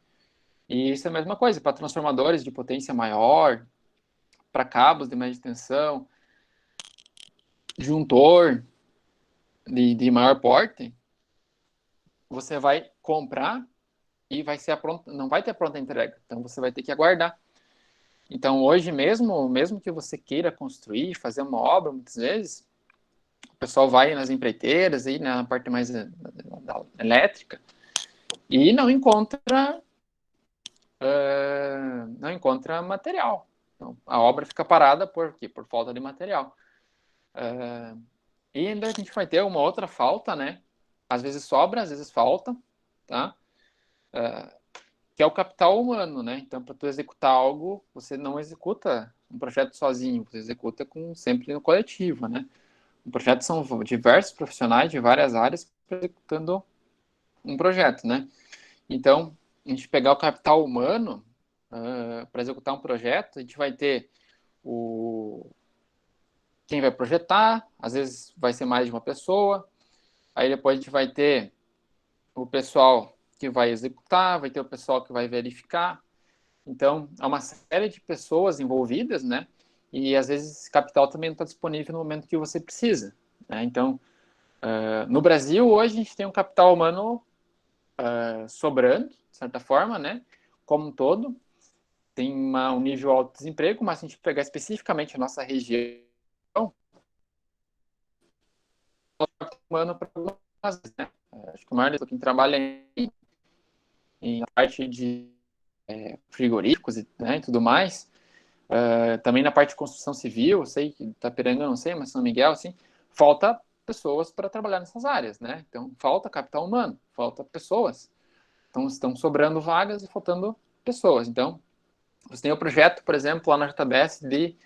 E isso é a mesma coisa para transformadores de potência maior, para cabos de média tensão, juntor de maior porte, você vai comprar e vai ser não vai ter pronta entrega. Então, você vai ter que aguardar. Então, hoje mesmo que você queira construir, fazer uma obra, muitas vezes, o pessoal vai nas empreiteiras, aí, na parte mais da elétrica, e não encontra material. Então, a obra fica parada por quê? Por falta de material. E ainda a gente vai ter uma outra falta, né? Às vezes sobra, às vezes falta, tá? Que é o capital humano, né? Então, para tu executar algo, você não executa um projeto sozinho, você executa sempre no coletivo, né? Um projeto são diversos profissionais de várias áreas executando um projeto, né? Então, a gente pegar o capital humano para executar um projeto, a gente vai ter quem vai projetar, às vezes vai ser mais de uma pessoa, aí depois a gente vai ter o pessoal que vai executar, vai ter o pessoal que vai verificar. Então, há uma série de pessoas envolvidas, né? E às vezes esse capital também não está disponível no momento que você precisa, né? Então, no Brasil, hoje a gente tem um capital humano sobrando, de certa forma, né? Como um todo. Tem um nível alto de desemprego, mas se a gente pegar especificamente a nossa região, humano para algumas, né? Acho que o maior quem trabalha em parte de frigoríficos né, e tudo mais, também na parte de construção civil, eu sei que Itapiranga eu não sei, mas São Miguel, assim, falta pessoas para trabalhar nessas áreas, né? Então, falta capital humano, falta pessoas. Então, estão sobrando vagas e faltando pessoas. Então, você tem o projeto, por exemplo, lá na JBS de,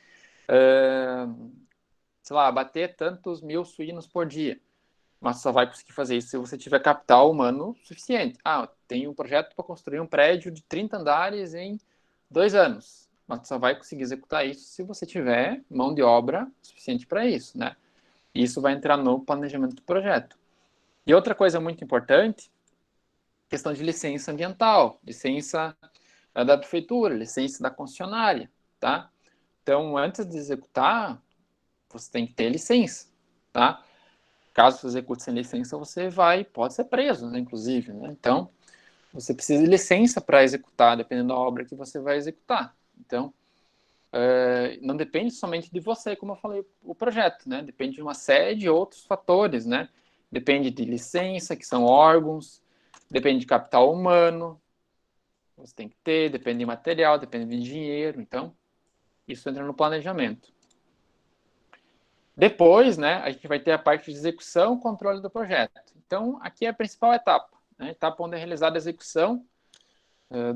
sei lá, bater tantos mil suínos por dia. Mas só vai conseguir fazer isso se você tiver capital humano suficiente. Tem um projeto para construir um prédio de 30 andares em 2 anos. Mas só vai conseguir executar isso se você tiver mão de obra suficiente para isso, né? Isso vai entrar no planejamento do projeto. E outra coisa muito importante, questão de licença ambiental, licença da prefeitura, licença da concessionária, tá? Então, antes de executar, você tem que ter licença, tá? Caso você execute sem licença, você pode ser preso, né, inclusive, né? Então, você precisa de licença para executar, dependendo da obra que você vai executar. Então, não depende somente de você, como eu falei, o projeto, né? Depende de uma série de outros fatores, né? Depende de licença, que são órgãos, depende de capital humano, você tem que ter, depende de material, depende de dinheiro, então isso entra no planejamento. Depois, né, a gente vai ter a parte de execução e controle do projeto. Então, aqui é a principal etapa, né? A etapa onde é realizada a execução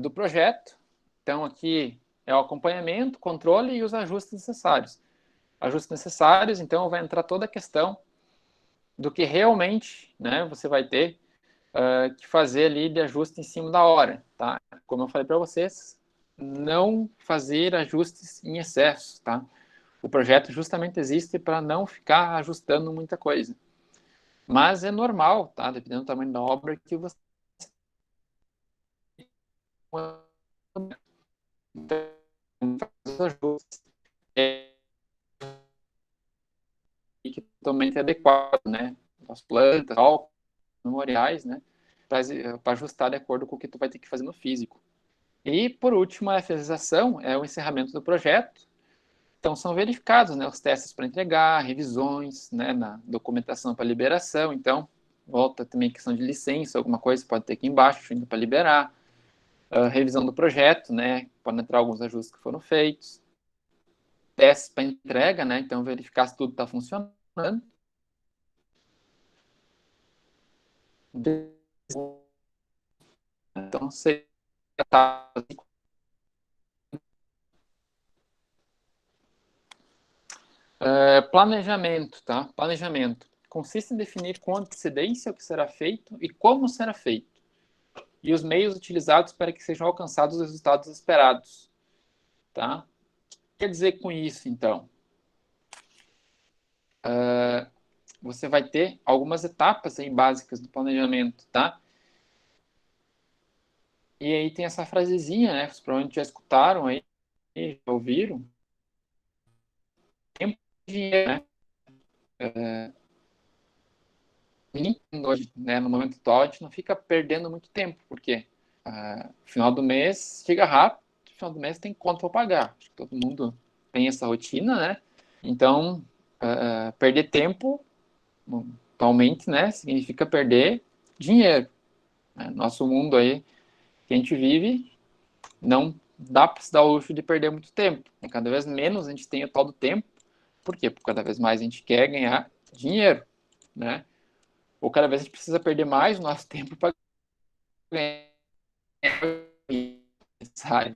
do projeto. Então, aqui é o acompanhamento, controle e os ajustes necessários. Ajustes necessários, então, vai entrar toda a questão do que realmente, né, você vai ter que fazer ali de ajuste em cima da hora, tá? Como eu falei para vocês, não fazer ajustes em excesso, tá? O projeto justamente existe para não ficar ajustando muita coisa. Mas é normal, tá? Dependendo do tamanho da obra que você... Então, os ajustes que totalmente adequado, né? As plantas, memoriais, né? Para ajustar de acordo com o que tu vai ter que fazer no físico. E, por último, a finalização é o encerramento do projeto. Então, são verificados, né, os testes para entregar, revisões, né, na documentação para liberação. Então, volta também a questão de licença, alguma coisa pode ter aqui embaixo ainda para liberar. Revisão do projeto, né, pode entrar alguns ajustes que foram feitos. Testes para entrega, né, então verificar se tudo está funcionando. Então, você está... planejamento, tá? Planejamento. Consiste em definir com antecedência o que será feito e como será feito, e os meios utilizados para que sejam alcançados os resultados esperados, tá? O que quer dizer com isso, então? Você vai ter algumas etapas aí básicas do planejamento, tá? E aí tem essa frasezinha, né? Vocês provavelmente já escutaram aí, já ouviram. Tempo e dinheiro, né? Hoje, né, no momento atual, a gente não fica perdendo muito tempo, porque final do mês chega rápido, final do mês tem conta para pagar. Acho que todo mundo tem essa rotina, né? Então, perder tempo, atualmente, né, significa perder dinheiro. Né? Nosso mundo aí que a gente vive, não dá para se dar o luxo de perder muito tempo. E cada vez menos a gente tem o tal do tempo. Por quê? Porque cada vez mais a gente quer ganhar dinheiro, né? Ou cada vez a gente precisa perder mais o nosso tempo para ganhar necessário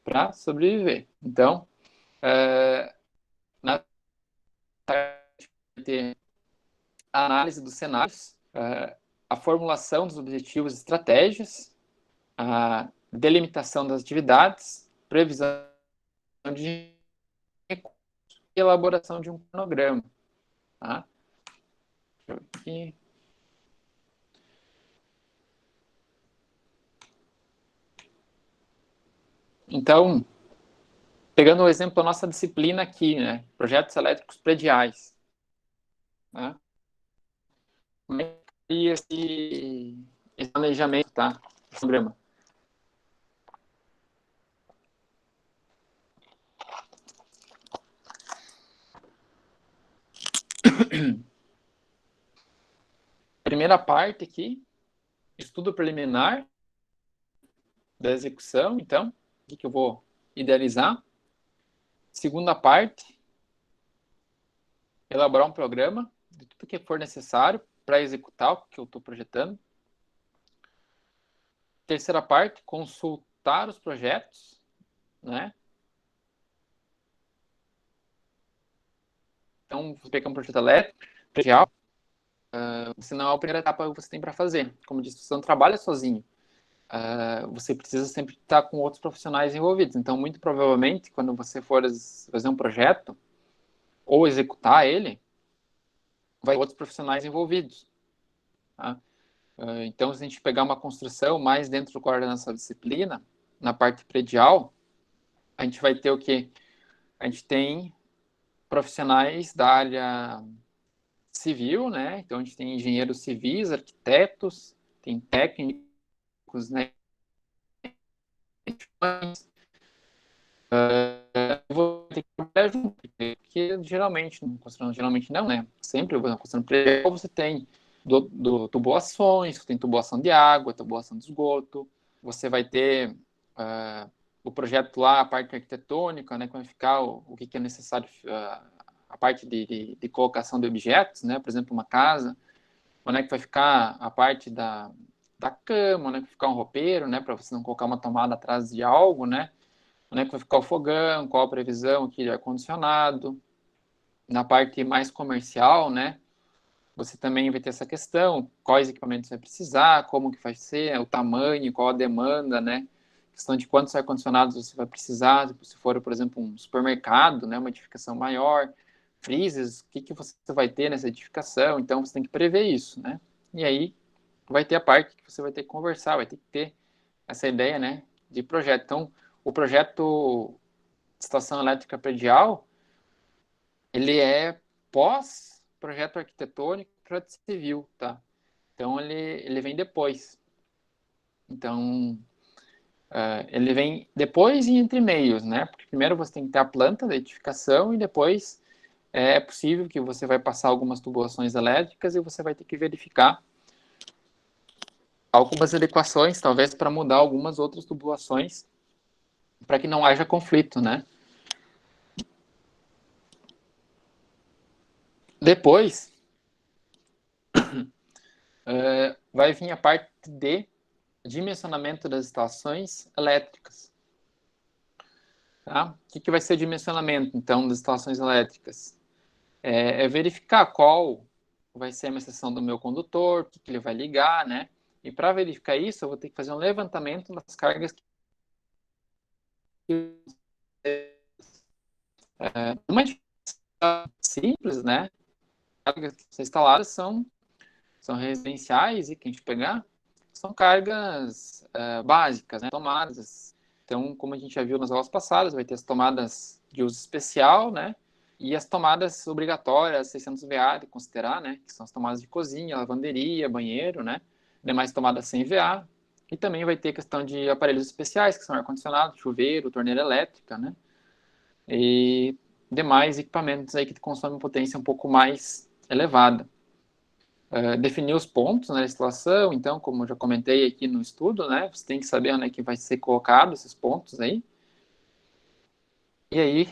para sobreviver. Então, na ter a análise dos cenários, a formulação dos objetivos e estratégias, a delimitação das atividades, previsão de recursos e elaboração de um cronograma. Tá? Aqui. Então, pegando o exemplo da nossa disciplina aqui, né? Projetos elétricos prediais. Né? Como é que seria esse planejamento, tá? Esse programa. Primeira parte aqui, estudo preliminar da execução, então, o que eu vou idealizar. Segunda parte, elaborar um programa de tudo que for necessário para executar o que eu estou projetando. Terceira parte, consultar os projetos, né? Então, você pega um projeto elétrico, predial, você não é a primeira etapa que você tem para fazer. Como disse, você não trabalha sozinho. Você precisa sempre estar com outros profissionais envolvidos. Então, muito provavelmente, quando você for fazer um projeto ou executar ele, vai ter outros profissionais envolvidos. Tá? Então, se a gente pegar uma construção mais dentro do core da nossa disciplina, na parte predial, a gente vai ter o quê? A gente tem profissionais da área civil, né? Então, a gente tem engenheiros civis, arquitetos, tem técnicos, né? vou ter que trabalhar junto, porque geralmente, geralmente não, né? Sempre na construção predial você tem tubulações, você tem tubulação de água, tubulação de esgoto, você vai ter o projeto lá, a parte arquitetônica, né? Como vai ficar o que é necessário, a parte de colocação de objetos, né? Por exemplo, uma casa, onde é que vai ficar a parte da cama, onde é que vai ficar um roupeiro, né? Para você não colocar uma tomada atrás de algo, né? Onde é que vai ficar o fogão, qual a previsão aqui de ar-condicionado. Na parte mais comercial, né? Você também vai ter essa questão, quais equipamentos vai precisar, como que vai ser, o tamanho, qual a demanda, né? Questão de quantos ar-condicionados você vai precisar, se for, por exemplo, um supermercado, né? Uma edificação maior, freezers, o que você vai ter nessa edificação, então você tem que prever isso, né? E aí vai ter a parte que você vai ter que conversar, vai ter que ter essa ideia, né, de projeto. Então, o projeto de estação elétrica predial, ele é pós-projeto arquitetônico, projeto civil, tá? Então, ele vem depois. Então, ele vem depois e entre meios, né? Porque primeiro você tem que ter a planta da edificação e depois é possível que você vai passar algumas tubulações elétricas e você vai ter que verificar algumas adequações, talvez para mudar algumas outras tubulações, para que não haja conflito, né? Depois, vai vir a parte de dimensionamento das instalações elétricas. Tá? O que vai ser dimensionamento, então, das instalações elétricas? É verificar qual vai ser a minha seção do meu condutor, o que ele vai ligar, né? E para verificar isso, eu vou ter que fazer um levantamento das cargas que uma simples, né? As cargas que são instaladas são residenciais e que a gente pegar são cargas básicas, né? Tomadas. Então, como a gente já viu nas aulas passadas, vai ter as tomadas de uso especial, né? E as tomadas obrigatórias, 600 VA, de considerar, né? Que são as tomadas de cozinha, lavanderia, banheiro, né? Demais tomadas sem VA. E também vai ter questão de aparelhos especiais, que são ar-condicionado, chuveiro, torneira elétrica, né? E demais equipamentos aí que consomem potência um pouco mais elevada. Definir os pontos na instalação, então, como eu já comentei aqui no estudo, né? Você tem que saber onde é que vai ser colocado esses pontos aí. E aí,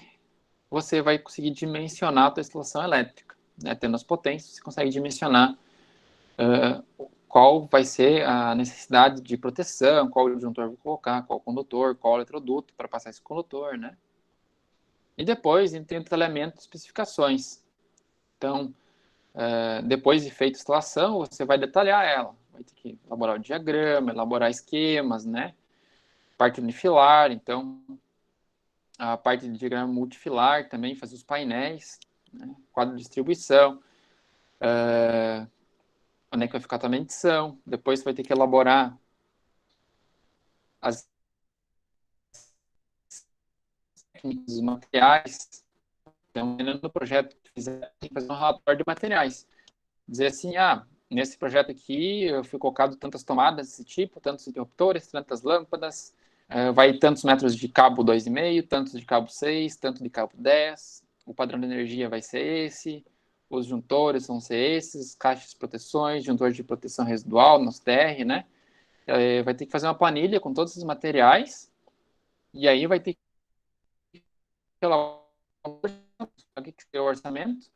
você vai conseguir dimensionar a tua instalação elétrica, né? Tendo as potências, você consegue dimensionar qual vai ser a necessidade de proteção, qual disjuntor vou colocar, qual condutor, qual eletroduto para passar esse condutor, né? E depois, tem o detalhamento de especificações. Então, depois de feita a instalação, você vai detalhar ela. Vai ter que elaborar o diagrama, elaborar esquemas, né? Parte unifilar, então, a parte de diagrama multifilar também, fazer os painéis, né? Quadro de distribuição, onde é que vai ficar a tua medição. Depois você vai ter que elaborar as técnicas, os materiais. Então, dependendo do projeto que fizer, tem que fazer um relatório de materiais. Dizer assim, nesse projeto aqui, eu fui colocado tantas tomadas desse tipo, tantos interruptores, tantas lâmpadas, vai tantos metros de cabo 2,5, tantos de cabo 6, tanto de cabo 10, o padrão de energia vai ser esse, os juntores vão ser esses, caixas de proteções, juntores de proteção residual, nos TR, né? Vai ter que fazer uma planilha com todos os materiais, e aí vai ter que ter o orçamento,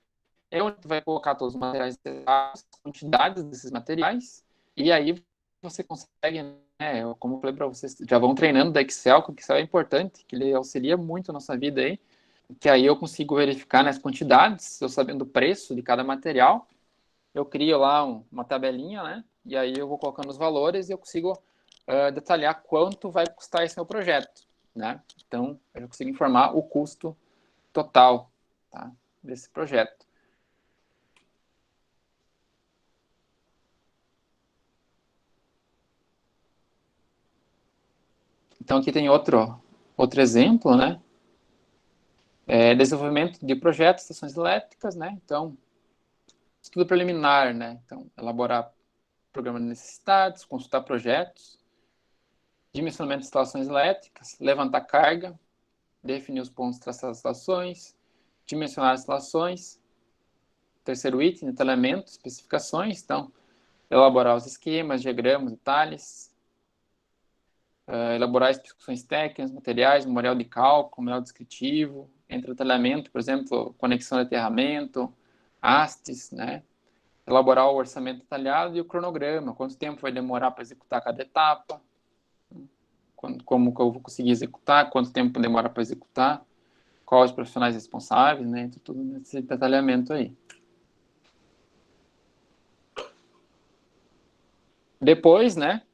é onde tu vai colocar todos os materiais, as quantidades desses materiais, e aí você consegue, né, como eu falei para vocês, já vão treinando da Excel, que o Excel é importante, que ele auxilia muito a nossa vida aí, que aí eu consigo verificar nas quantidades, eu sabendo o preço de cada material, eu crio lá uma tabelinha, né, e aí eu vou colocando os valores e eu consigo detalhar quanto vai custar esse meu projeto, né, então eu consigo informar o custo total, tá, desse projeto. Então, aqui tem outro exemplo, né? Desenvolvimento de projetos, estações elétricas, né? Então, estudo preliminar, né? Então, elaborar programa de necessidades, consultar projetos, dimensionamento de instalações elétricas, levantar carga, definir os pontos, traçar as relações, dimensionar as relações. Terceiro item, detalhamento, especificações. Então, elaborar os esquemas, diagramas, detalhes. Elaborar especificações técnicas, materiais, memorial de cálculo, memorial descritivo. Entre detalhamento, por exemplo, conexão de aterramento, hastes, né? Elaborar o orçamento detalhado e o cronograma. Quanto tempo vai demorar para executar cada etapa. Como que eu vou conseguir executar, quanto tempo demora para executar, quais os profissionais responsáveis, né? Tudo nesse detalhamento aí. Depois, né?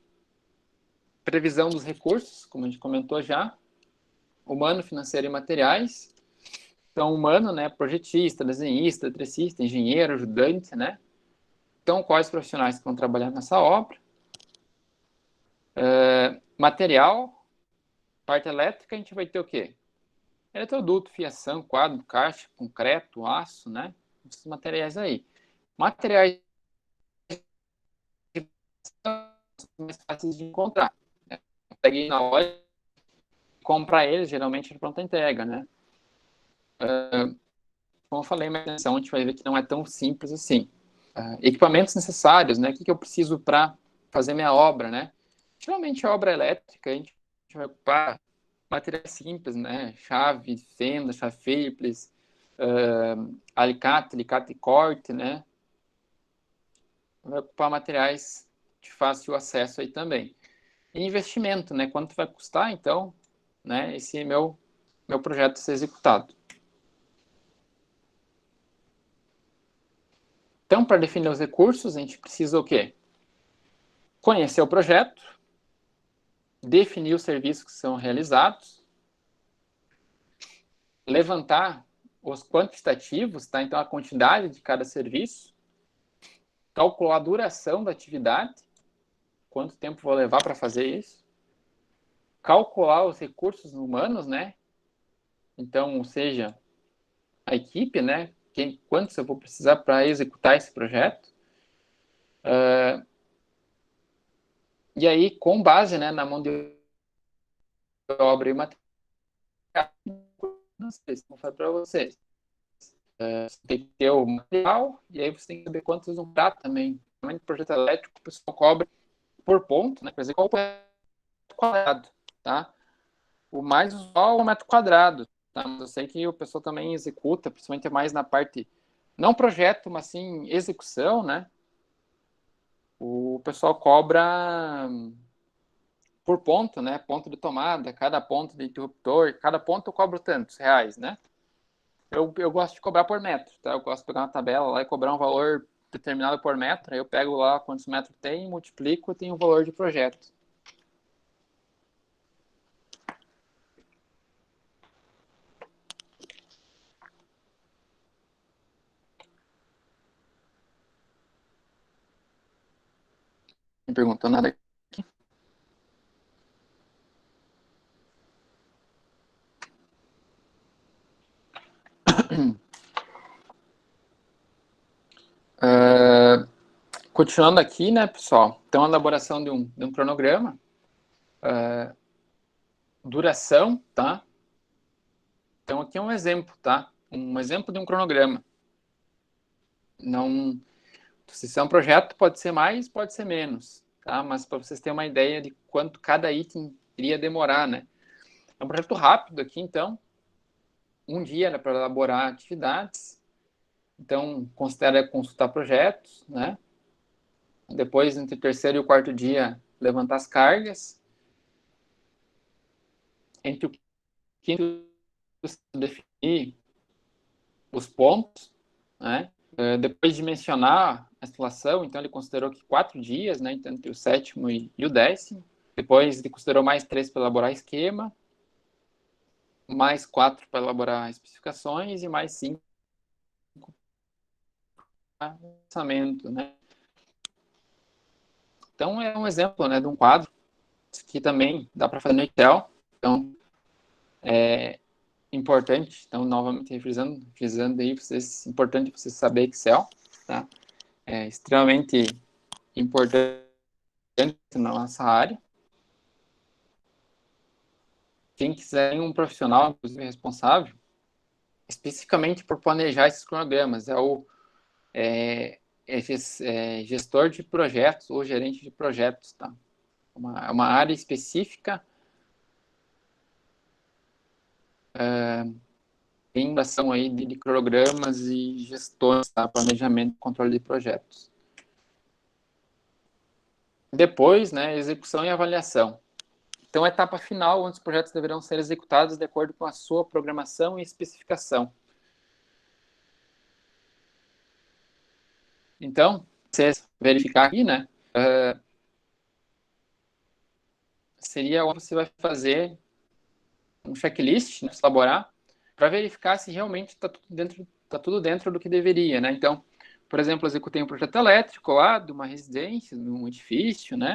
Previsão dos recursos, como a gente comentou já. Humano, financeiro e materiais. Então, humano, né? Projetista, desenhista, eletricista, engenheiro, ajudante, né? Então, quais profissionais que vão trabalhar nessa obra. Material, parte elétrica, a gente vai ter o quê? Eletroduto, fiação, quadro, caixa, concreto, aço, né? Esses materiais aí. Materiais mais fáceis de encontrar. Né? Pega aí na loja, comprar eles, geralmente é pronta entrega, né? Como eu falei, mas a gente vai ver que não é tão simples assim. Equipamentos necessários, né? O que eu preciso para fazer minha obra, né? Geralmente a obra elétrica, a gente vai ocupar materiais simples, né? Chave, fenda, chave Phillips, alicate de corte, né? Vai ocupar materiais de fácil acesso aí também. E investimento, né? Quanto vai custar, então, né? Esse é meu projeto ser executado. Então, para definir os recursos, a gente precisa o quê? Conhecer o projeto, definir os serviços que são realizados, levantar os quantitativos, tá? Então, a quantidade de cada serviço, calcular a duração da atividade, quanto tempo vou levar para fazer isso, calcular os recursos humanos, né? Então, ou seja, a equipe, né? Quantos eu vou precisar para executar esse projeto. E aí, com base, né, na mão de obra e material, não sei se eu falar para vocês. Você tem que ter o material e aí você tem que saber quantos vão dar também. No projeto elétrico, o pessoal cobra por ponto, né? Por exemplo, qual é o metro quadrado, tá? O mais usual é o metro quadrado, tá? Mas eu sei que o pessoal também executa, principalmente mais na parte, não projeto, mas sim execução, né? O pessoal cobra por ponto, né? Ponto de tomada, cada ponto de interruptor, cada ponto eu cobro tantos reais, né? Eu gosto de cobrar por metro, tá? Eu gosto de pegar uma tabela lá e cobrar um valor determinado por metro, aí eu pego lá quantos metros tem, multiplico e tenho o valor de projeto. Não perguntou nada aqui. Continuando aqui, né, pessoal? Então, a elaboração de um cronograma. Duração, tá? Então, aqui é um exemplo, tá? Um exemplo de um cronograma. Não, se é um projeto, pode ser mais, pode ser menos, tá? Mas para vocês terem uma ideia de quanto cada item iria demorar, né? É um projeto rápido aqui, então. Um dia era para elaborar atividades. Então, considera consultar projetos, né? Depois, entre o terceiro e o quarto dia, levantar as cargas. Entre o quinto, definir os pontos, né? Depois de mencionar a instalação, então ele considerou que 4 dias, né? Então, entre o sétimo e o 10º. Depois ele considerou mais 3 para elaborar esquema, mais 4 para elaborar especificações e mais 5 para orçamento, né? Então é um exemplo, né, de um quadro que também dá para fazer no Excel. Então é importante, então novamente frisando aí, importante você saber Excel, tá? É extremamente importante na nossa área. quem quiser um profissional, inclusive responsável, especificamente por planejar esses cronogramas, gestor de projetos ou gerente de projetos, tá? Uma área específica em relação aí de cronogramas e gestões, tá? Planejamento e controle de projetos. Depois, né, execução e avaliação. Então, a etapa final, onde os projetos deverão ser executados de acordo com a sua programação e especificação. Então, vocês verificar aqui, né, seria onde você vai fazer um checklist, né, elaborar, para verificar se realmente está tudo dentro do que deveria, né? Então, por exemplo, eu executei um projeto elétrico lá, de uma residência, de um edifício, né?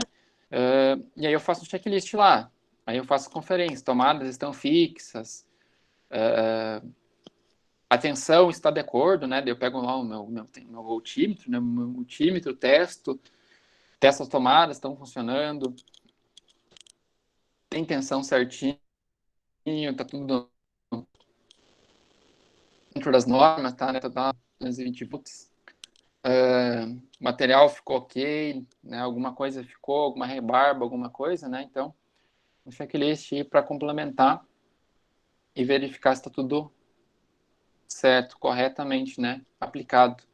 E aí eu faço um checklist lá. Aí eu faço conferência, tomadas estão fixas, a tensão está de acordo, né? Daí eu pego lá o meu voltímetro, né? O meu multímetro, testo as tomadas, estão funcionando, tem tensão certinho, tá tudo dentro das normas, tá? Né? Tá 220 volts. Material ficou ok, né? Alguma coisa ficou, alguma rebarba, alguma coisa, né? Então, um checklist para complementar e verificar se está tudo certo, corretamente, né? Aplicado.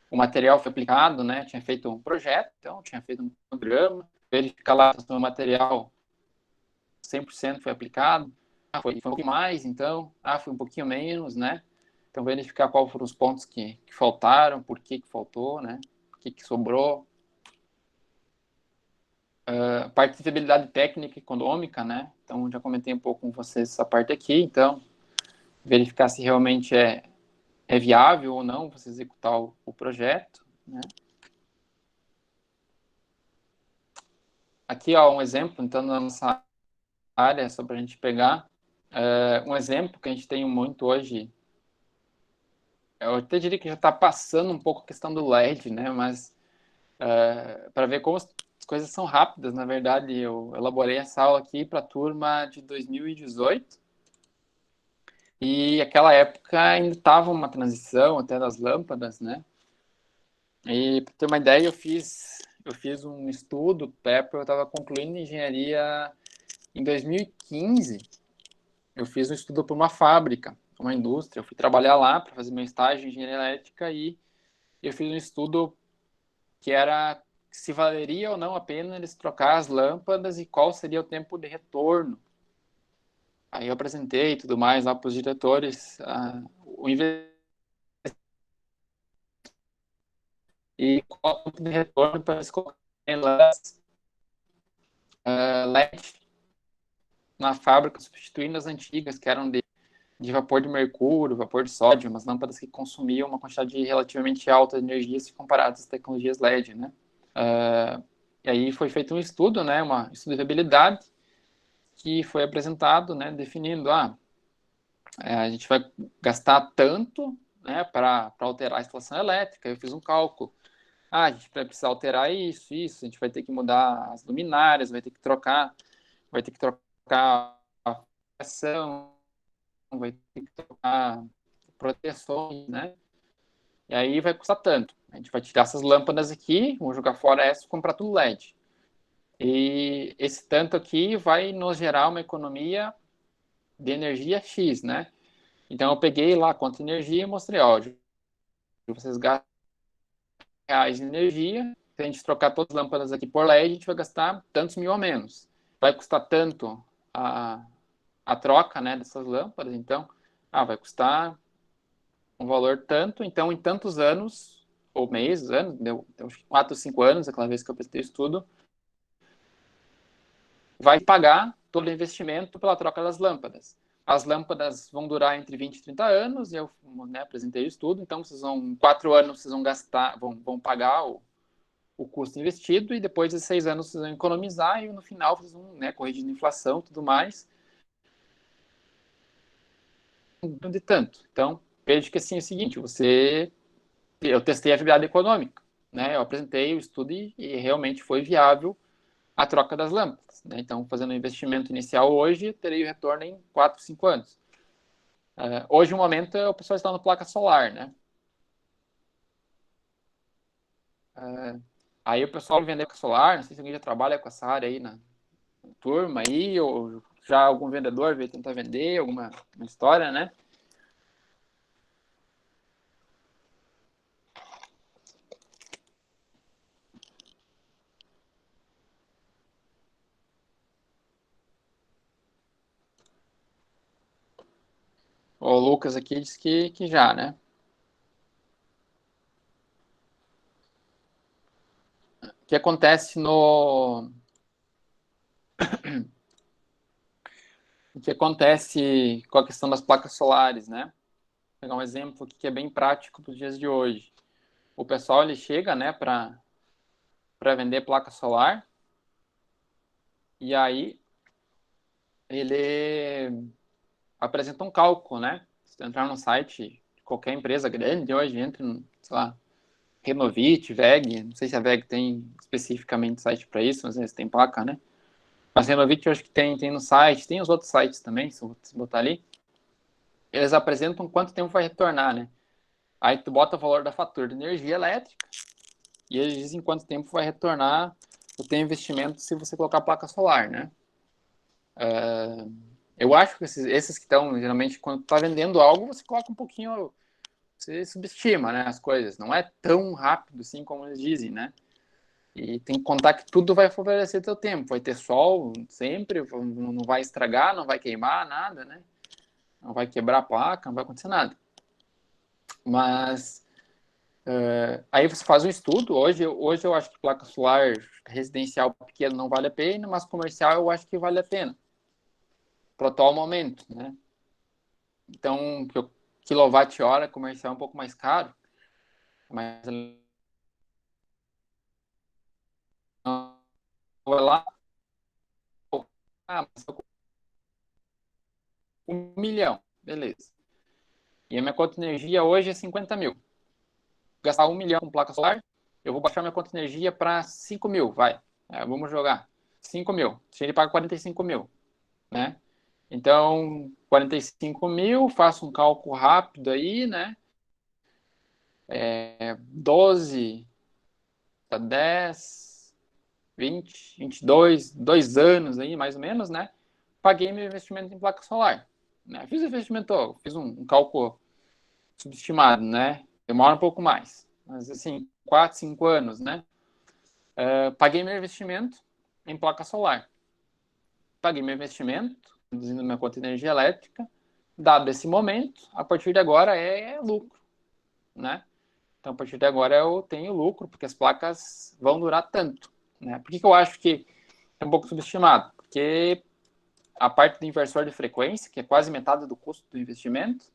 O material foi aplicado, né? Tinha feito um projeto, então tinha feito um programa, verificar lá se o material 100% foi aplicado. Foi um pouquinho mais, então. Foi um pouquinho menos, né? Então, verificar quais foram os pontos que faltaram, por que faltou, né? O que sobrou. Parte de fiabilidade técnica e econômica, né? Então, já comentei um pouco com vocês essa parte aqui. Então, verificar se realmente é viável ou não você executar o projeto, né? Aqui, ó, um exemplo, então, na nossa área, só para a gente pegar. Um exemplo que a gente tem muito hoje, eu até diria que já está passando um pouco a questão do LED, né? Mas para ver como as coisas são rápidas, na verdade, eu elaborei essa aula aqui para a turma de 2018 e aquela época ainda estava uma transição até das lâmpadas, né? E para ter uma ideia, eu fiz um estudo, eu estava concluindo engenharia em 2015. Eu fiz um estudo para uma fábrica, uma indústria. Eu fui trabalhar lá para fazer meu estágio em engenharia elétrica e eu fiz um estudo que era se valeria ou não a pena eles trocar as lâmpadas e qual seria o tempo de retorno. Aí eu apresentei tudo mais lá para os diretores, o investimento e qual o tempo de retorno para eles colocarem lâmpadas LED na fábrica, substituindo as antigas, que eram de vapor de mercúrio, vapor de sódio, umas lâmpadas que consumiam uma quantidade relativamente alta de energia se comparadas às tecnologias LED, né? E aí foi feito um estudo, né, um estudo de viabilidade, que foi apresentado, né, definindo, a gente vai gastar tanto, né, para alterar a instalação elétrica. Eu fiz um cálculo. A gente vai precisar alterar isso, a gente vai ter que mudar as luminárias, vai ter que trocar a fiação, vai ter que trocar proteções, né? E aí vai custar tanto. A gente vai tirar essas lâmpadas aqui, vamos jogar fora essa e comprar tudo LED. E esse tanto aqui vai nos gerar uma economia de energia X, né? Então eu peguei lá quanto energia e mostrei, ó, vocês gastam reais de energia, se a gente trocar todas as lâmpadas aqui por LED, a gente vai gastar tantos mil a menos. Vai custar tanto a troca, né, dessas lâmpadas, então, vai custar um valor tanto, então em tantos anos, ou meses, anos, deu 4 ou 5 anos, aquela vez que eu prestei estudo, vai pagar todo o investimento pela troca das lâmpadas. As lâmpadas vão durar entre 20 e 30 anos, eu, né, apresentei o estudo, então em 4 anos vocês vão gastar, vão pagar o custo investido, e depois de 6 anos vocês vão economizar, e no final vocês vão, né, corrigindo a inflação e tudo mais. De tanto. Então, vejo que assim é o seguinte, eu testei a viabilidade econômica, né? Eu apresentei o estudo e realmente foi viável a troca das lâmpadas, né? Então, fazendo um investimento inicial hoje, teria o retorno em 4, 5 anos. Hoje, o momento é o pessoal instalando placa solar, né? Aí o pessoal vender placa solar, não sei se alguém já trabalha com essa área aí na turma aí, ou já algum vendedor veio tentar vender alguma história, né? O Lucas aqui disse que já, né? O que acontece no... O que acontece com a questão das placas solares, né? Vou pegar um exemplo aqui que é bem prático para os dias de hoje. O pessoal, ele chega, né, para vender placa solar, e aí ele apresenta um cálculo, né? Se tu entrar no site de qualquer empresa grande hoje, entra no, sei lá, Renovit, WEG, não sei se a WEG tem especificamente site para isso, às vezes tem placa, né? Mas Renovit eu acho que tem no site, tem os outros sites também, se você botar ali. Eles apresentam quanto tempo vai retornar, né? Aí tu bota o valor da fatura de energia elétrica e eles dizem quanto tempo vai retornar o teu investimento se você colocar placa solar, né? Eu acho que esses que estão, geralmente, quando tu tá vendendo algo, você coloca um pouquinho, você subestima, né, as coisas. Não é tão rápido assim como eles dizem, né? E tem que contar que tudo vai favorecer teu tempo. Vai ter sol sempre, não vai estragar, não vai queimar, nada, né? Não vai quebrar a placa, não vai acontecer nada. Mas aí você faz um estudo. Hoje eu acho que placa solar residencial pequena não vale a pena, mas comercial eu acho que vale a pena. Para o atual momento, né? Então, o quilowatt-hora comercial é um pouco mais caro, mas vai lá, mas 1 milhão, beleza. E a minha conta de energia hoje é 50 mil. Gastar 1 milhão com placa solar, eu vou baixar minha conta de energia para 5 mil, vai. Vamos jogar. 5 mil. Ele paga 45 mil, né? Então, 45 mil, faço um cálculo rápido aí, né? 12 para 10, 20, 22, 2 anos aí, mais ou menos, né? Paguei meu investimento em placa solar. Né? Fiz investimento, fiz um cálculo subestimado, né? Demora um pouco mais. Mas, assim, 4, 5 anos, né? Paguei meu investimento em placa solar. Paguei meu investimento, reduzindo minha conta de energia elétrica. Dado esse momento, a partir de agora é lucro, né? Então, a partir de agora eu tenho lucro, porque as placas vão durar tanto, né? Por que eu acho que é um pouco subestimado? Porque a parte do inversor de frequência, que é quase metade do custo do investimento,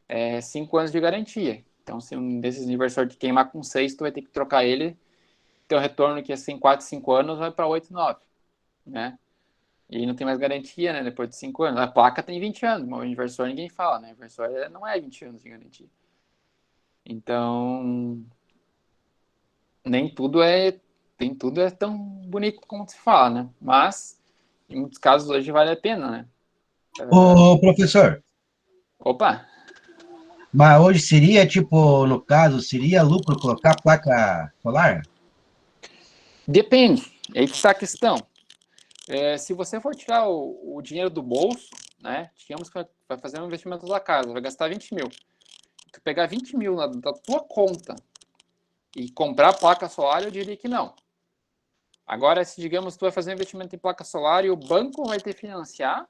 é 5 anos de garantia. Então, se um desses inversores te queimar com 6, tu vai ter que trocar ele. Teu retorno, que é em 4, 5 anos, vai para 8, 9, né? E não tem mais garantia, né? Depois de 5 anos. A placa tem 20 anos, mas o inversor ninguém fala, né? O inversor não é 20 anos de garantia. Então, nem tudo é tão bonito como se fala, né? Mas, em muitos casos, hoje vale a pena, né? Ô, professor, Opa! mas hoje seria, tipo, no caso, seria lucro colocar placa solar? Depende. Aí que está a questão. Se você for tirar o dinheiro do bolso, né? Digamos que vai fazer um investimento da casa, vai gastar 20 mil. Tu pegar 20 mil da tua conta e comprar placa solar, eu diria que não. Agora, se digamos tu vai fazer um investimento em placa solar e o banco vai te financiar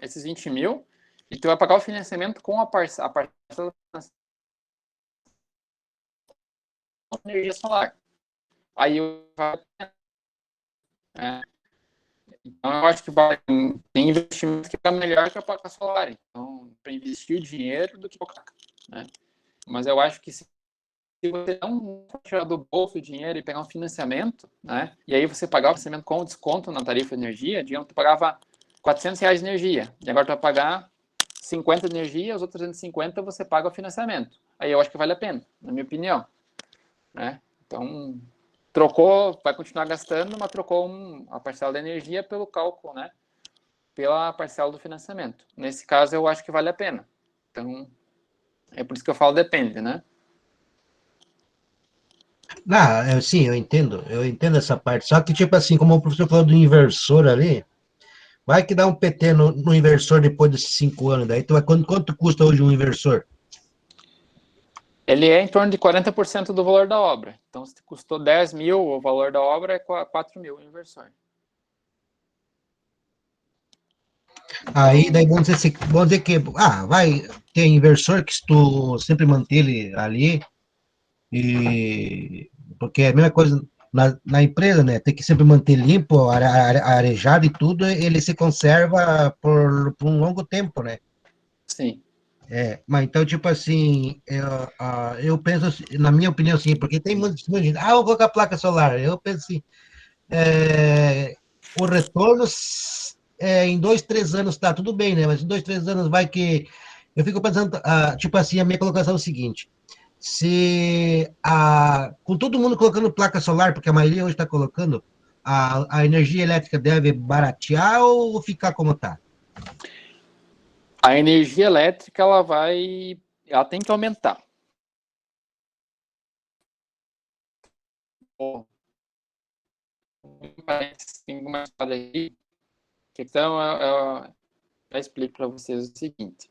esses 20 mil e tu vai pagar o financiamento com a parcela da energia solar. Aí vai... Então, eu acho que tem investimento que é melhor que a placa solar. Então, para investir o dinheiro do que a placa, né? Mas eu acho que se você não tirar do bolso o dinheiro e pegar um financiamento, né? E aí você pagar o financiamento com desconto na tarifa de energia, digamos que tu pagava R$400 de energia, e agora tu vai pagar 50 de energia, os outros 350 você paga o financiamento. Aí eu acho que vale a pena, na minha opinião, né? Então, trocou, vai continuar gastando, mas trocou a parcela da energia pelo cálculo, né? Pela parcela do financiamento. Nesse caso, eu acho que vale a pena. Então, é por isso que eu falo depende, né? Sim, eu entendo essa parte. Só que, tipo assim, como o professor falou do inversor ali, vai que dá um PT no inversor depois desses 5 anos, daí quanto custa hoje um inversor? Ele é em torno de 40% do valor da obra. Então, se custou 10 mil, o valor da obra é 4 mil o inversor. Aí, daí vamos dizer que, vai ter inversor que se tu sempre manter ele ali, porque é a mesma coisa na empresa, né? Tem que sempre manter limpo, arejado e tudo, ele se conserva por um longo tempo, né? Sim. Mas então, tipo assim, eu penso, na minha opinião, assim, porque tem muita gente, eu vou colocar placa solar. Eu penso assim, o retorno, em 2, 3 anos tá tudo bem, né? Mas em 2, 3 anos vai que. Eu fico pensando, tipo assim, a minha colocação é o seguinte: se com todo mundo colocando placa solar, porque a maioria hoje está colocando, a energia elétrica deve baratear ou ficar como está? A energia elétrica, ela tem que aumentar. Tem uma história aí, então eu explico para vocês o seguinte.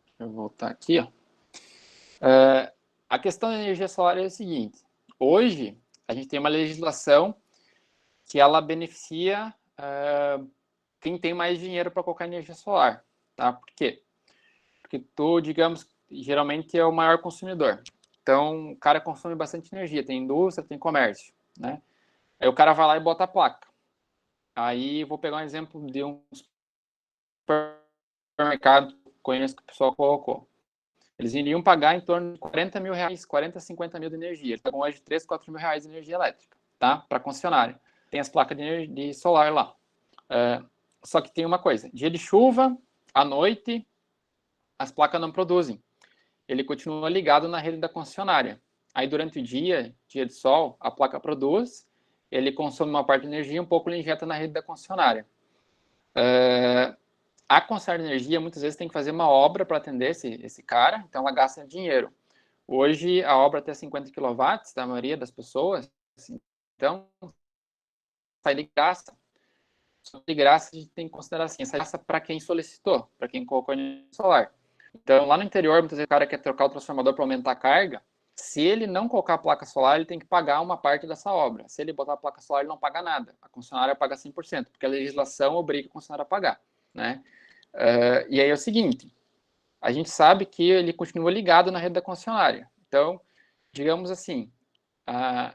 Deixa eu voltar aqui, ó. A questão da energia solar é o seguinte. Hoje, a gente tem uma legislação que ela beneficia quem tem mais dinheiro para colocar energia solar. Tá? Por quê? Porque tu, digamos, geralmente é o maior consumidor. Então, o cara consome bastante energia. Tem indústria, tem comércio, né? Aí o cara vai lá e bota a placa. Aí, vou pegar um exemplo de um supermercado que conheço que o pessoal colocou. Eles iriam pagar em torno de 40 mil reais, 40, 50 mil de energia. Eles pagam hoje 3, 4 mil reais de energia elétrica, tá? Para concessionária. Tem as placas de solar lá. Só que tem uma coisa. Dia de chuva, à noite, as placas não produzem. Ele continua ligado na rede da concessionária. Aí, durante o dia de sol, a placa produz, ele consome uma parte de energia, um pouco ele injeta na rede da concessionária. A concessionária de energia, muitas vezes, tem que fazer uma obra para atender esse cara, então ela gasta dinheiro. Hoje, a obra até 50 kW, da maioria das pessoas, então, sai de graça. Só de graça, a gente tem que considerar assim, essa graça para quem solicitou, para quem colocou energia solar. Então, lá no interior, muitas vezes o cara quer trocar o transformador para aumentar a carga. Se ele não colocar a placa solar, ele tem que pagar uma parte dessa obra. Se ele botar a placa solar, ele não paga nada. A concessionária paga 100%, porque a legislação obriga a concessionária a pagar, né? E aí é o seguinte, a gente sabe que ele continua ligado na rede da concessionária. Então, digamos assim, a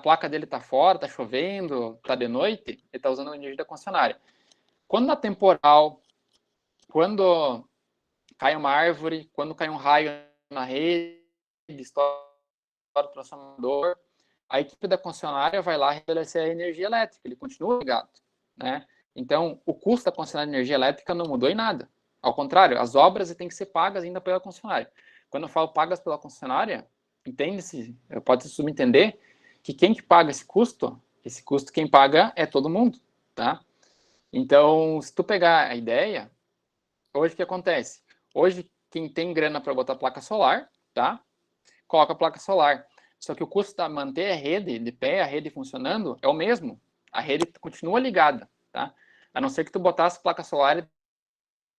placa dele está fora, está chovendo, está de noite, ele está usando a energia da concessionária. Quando dá temporal, quando cai uma árvore, quando cai um raio na rede, estoura o transformador, a equipe da concessionária vai lá restabelecer a energia elétrica, ele continua ligado, né? Então, o custo da concessionária de energia elétrica não mudou em nada. Ao contrário, as obras têm que ser pagas ainda pela concessionária. Quando eu falo pagas pela concessionária, entende-se, pode se subentender que quem que paga esse custo quem paga é todo mundo, tá? Então, se tu pegar a ideia, hoje o que acontece? Hoje, quem tem grana para botar placa solar, tá? Coloca a placa solar. Só que o custo de manter a rede de pé, a rede funcionando, é o mesmo. A rede continua ligada, tá? A não ser que tu botasse placa solar e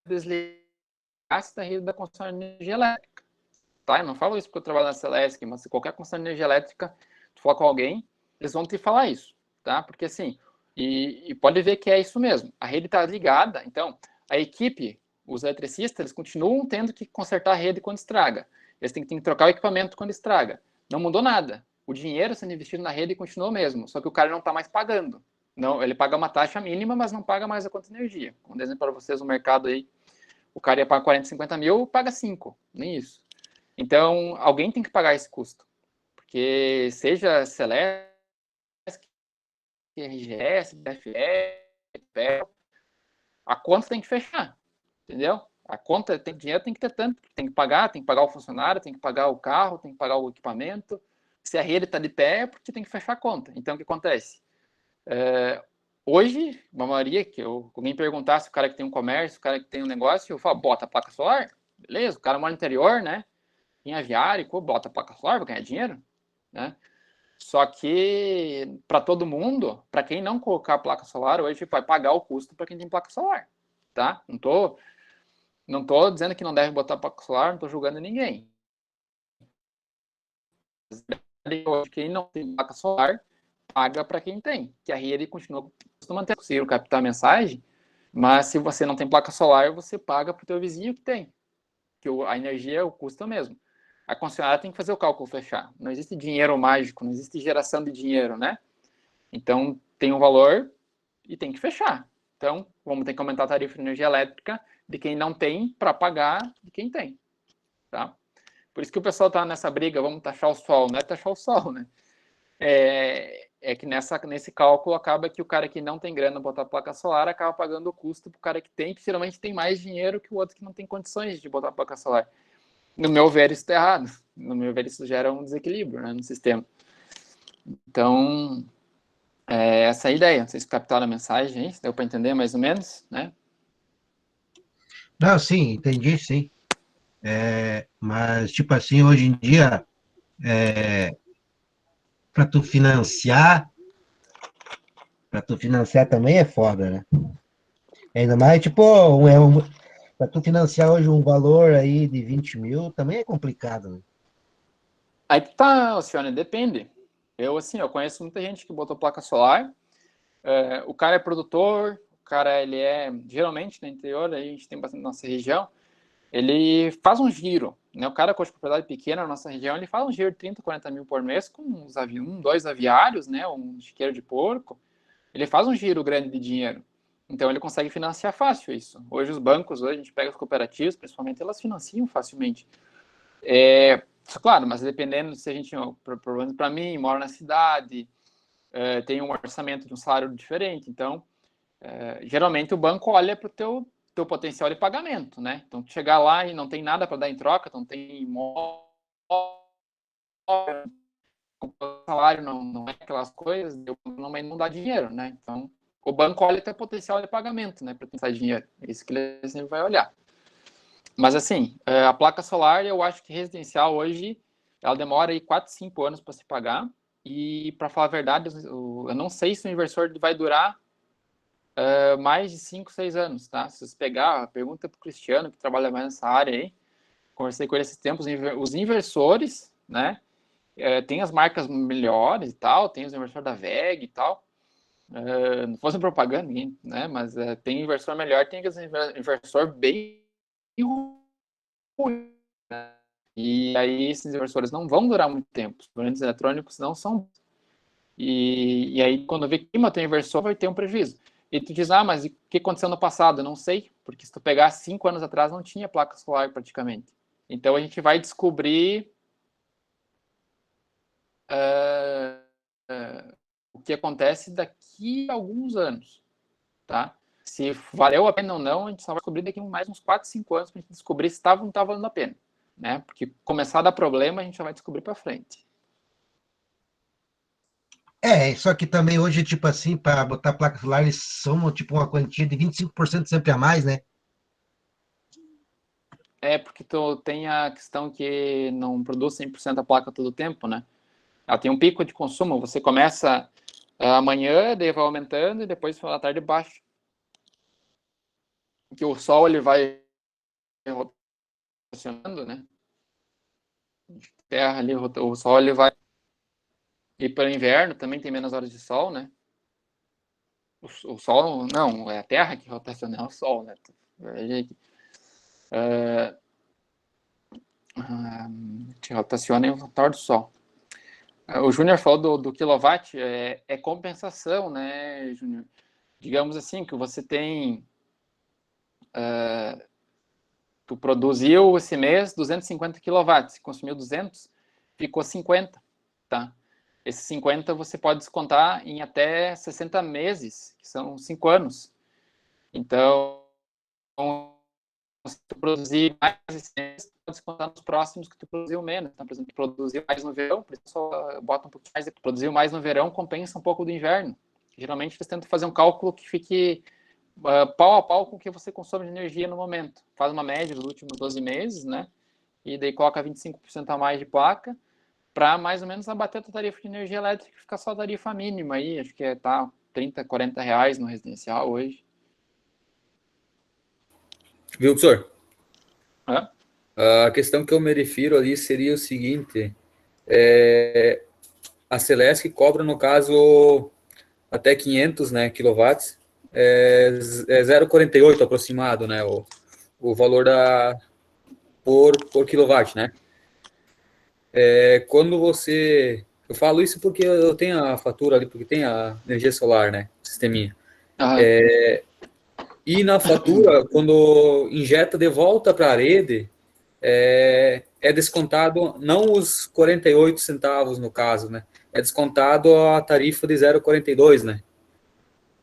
desligasse da rede da concessionária de energia elétrica, tá? Eu não falo isso porque eu trabalho na Celesc, mas se qualquer concessionária de energia elétrica, tu falar com alguém, eles vão te falar isso, tá? Porque assim, e pode ver que é isso mesmo. A rede está ligada, então a equipe, os eletricistas, eles continuam tendo que consertar a rede quando estraga. Eles têm que trocar o equipamento quando estraga. Não mudou nada. O dinheiro sendo investido na rede continua o mesmo, só que o cara não está mais pagando. Não, ele paga uma taxa mínima, mas não paga mais a conta de energia. Como exemplo para vocês, no mercado aí, o cara ia pagar 40, 50 mil, paga 5, nem isso. Então, alguém tem que pagar esse custo. Porque seja Celesc, RGS, DFE, a conta tem que fechar, entendeu? A conta, dinheiro tem que ter tanto, tem que pagar o funcionário, tem que pagar o carro, tem que pagar o equipamento, Se a rede está de pé, é porque tem que fechar a conta. Então, o que acontece? Hoje, uma maioria, que alguém perguntasse, o cara que tem um comércio, o cara que tem um negócio, eu falo, bota a placa solar, beleza, o cara mora no interior, né? Em aviário, bota a placa solar, vai ganhar dinheiro, né? Só que, para todo mundo, para quem não colocar a placa solar, hoje vai pagar o custo para quem tem placa solar, tá? Não tô dizendo que não deve botar placa solar, não tô julgando ninguém. Quem não tem placa solar, paga para quem tem, que a rede continua mantendo. Conseguiram captar a mensagem, mas se você não tem placa solar, você paga para o teu vizinho que tem, que a energia, o custo é o mesmo. A concessionária tem que fazer o cálculo fechar. Não existe dinheiro mágico, não existe geração de dinheiro, né? Então, tem um valor e tem que fechar. Então, vamos ter que aumentar a tarifa de energia elétrica de quem não tem para pagar de quem tem, tá? Por isso que o pessoal está nessa briga, vamos taxar o sol. Não é taxar o sol, né? É que nesse cálculo acaba que o cara que não tem grana botar placa solar acaba pagando o custo para o cara que tem, que geralmente tem mais dinheiro que o outro que não tem condições de botar placa solar. No meu ver, isso está errado. No meu ver, isso gera um desequilíbrio, né, no sistema. Então, essa é a ideia. Vocês captaram a mensagem, hein? Deu para entender mais ou menos, né? Não, sim, entendi, sim. Mas, tipo assim, hoje em dia, para tu financiar também é foda, né? Ainda mais, tipo, para tu financiar hoje um valor aí de 20 mil, também é complicado, né? Aí que tá, Alcione, depende. Eu conheço muita gente que botou placa solar. O cara é produtor, o cara, ele geralmente no interior, a gente tem bastante na nossa região, ele faz um giro, né? O cara com a propriedade pequena na nossa região, ele faz um giro de 30, 40 mil por mês com dois aviários, né? Um chiqueiro de porco. Ele faz um giro grande de dinheiro. Então, ele consegue financiar fácil isso. Hoje, os bancos, hoje a gente pega as cooperativas, principalmente, elas financiam facilmente. Claro, mas dependendo se a gente, por exemplo, para mim, moro na cidade, tem um orçamento de um salário diferente, então, geralmente o banco olha para o teu potencial de pagamento, né? Então, chegar lá e não tem nada para dar em troca, não tem imóvel, salário não é aquelas coisas, não dá dinheiro, né? Então, o banco olha teu potencial de pagamento, né? Para pensar dinheiro. É isso que ele sempre vai olhar. Mas, assim, a placa solar, eu acho que residencial hoje, ela demora aí 4, 5 anos para se pagar. E, para falar a verdade, eu não sei se o inversor vai durar mais de 5, 6 anos, tá? Se você pegar, pergunta para o Cristiano, que trabalha mais nessa área aí, conversei com ele esses tempos, os inversores, né? Tem as marcas melhores e tal, tem os inversores da VEG e tal. Não fosse propaganda, né? Mas tem inversor melhor, tem aqueles inversor bem ruim, né? E aí esses inversores não vão durar muito tempo. Os componentes eletrônicos não são. E aí, quando vê que tem inversor, vai ter um prejuízo. E tu diz, mas o que aconteceu no passado? Eu não sei, porque se tu pegar 5 anos atrás, não tinha placa solar praticamente. Então, a gente vai descobrir o que acontece daqui a alguns anos, tá? Se valeu a pena ou não, a gente só vai descobrir daqui a mais uns 4, 5 anos para a gente descobrir se estava ou não estava valendo a pena, né? Porque começar a dar problema, a gente já vai descobrir para frente. Só que também hoje, tipo assim, para botar placa solar, eles são tipo uma quantia de 25% sempre a mais, né? Porque tu tem a questão que não produz 100% a placa todo o tempo, né? Ela tem um pico de consumo, você começa amanhã, daí vai aumentando e depois à tarde baixa. Que o sol ele vai rotacionando, né? Terra ali, o sol ele vai. E para o inverno também tem menos horas de sol, né? O sol, não, é a Terra que rotaciona, é o sol, né? Que rotaciona em torno do sol. O Júnior falou do quilowatt, é compensação, né, Júnior? Digamos assim, que você tem. Tu produziu esse mês 250 quilowatts, consumiu 200, ficou 50, tá? Esses 50 você pode descontar em até 60 meses, que são 5 anos. Então, se tu produzir mais esse mês, tu pode descontar nos próximos que tu produziu menos. Então, por exemplo, tu produziu mais no verão, por isso só bota um pouquinho mais, tu produziu mais no verão, compensa um pouco do inverno. Geralmente, eles tentam fazer um cálculo que fique pau a pau com o que você consome de energia no momento. Faz uma média dos últimos 12 meses, né? E daí coloca 25% a mais de placa, para mais ou menos abater a tua tarifa de energia elétrica, ficar só a tarifa mínima aí, acho que tá 30, 40 reais no residencial hoje. Viu, professor? Hã? A questão que eu me refiro ali seria o seguinte, a Celesc cobra, no caso, até 500, né, quilowatts, é 0,48 aproximado, né, o valor por kilowatt, né. Quando você... Eu falo isso porque eu tenho a fatura ali, porque tem a energia solar, né, sisteminha. E na fatura, quando injeta de volta para a rede, é descontado, não os 48 centavos no caso, né? É descontado a tarifa de 0,42, né?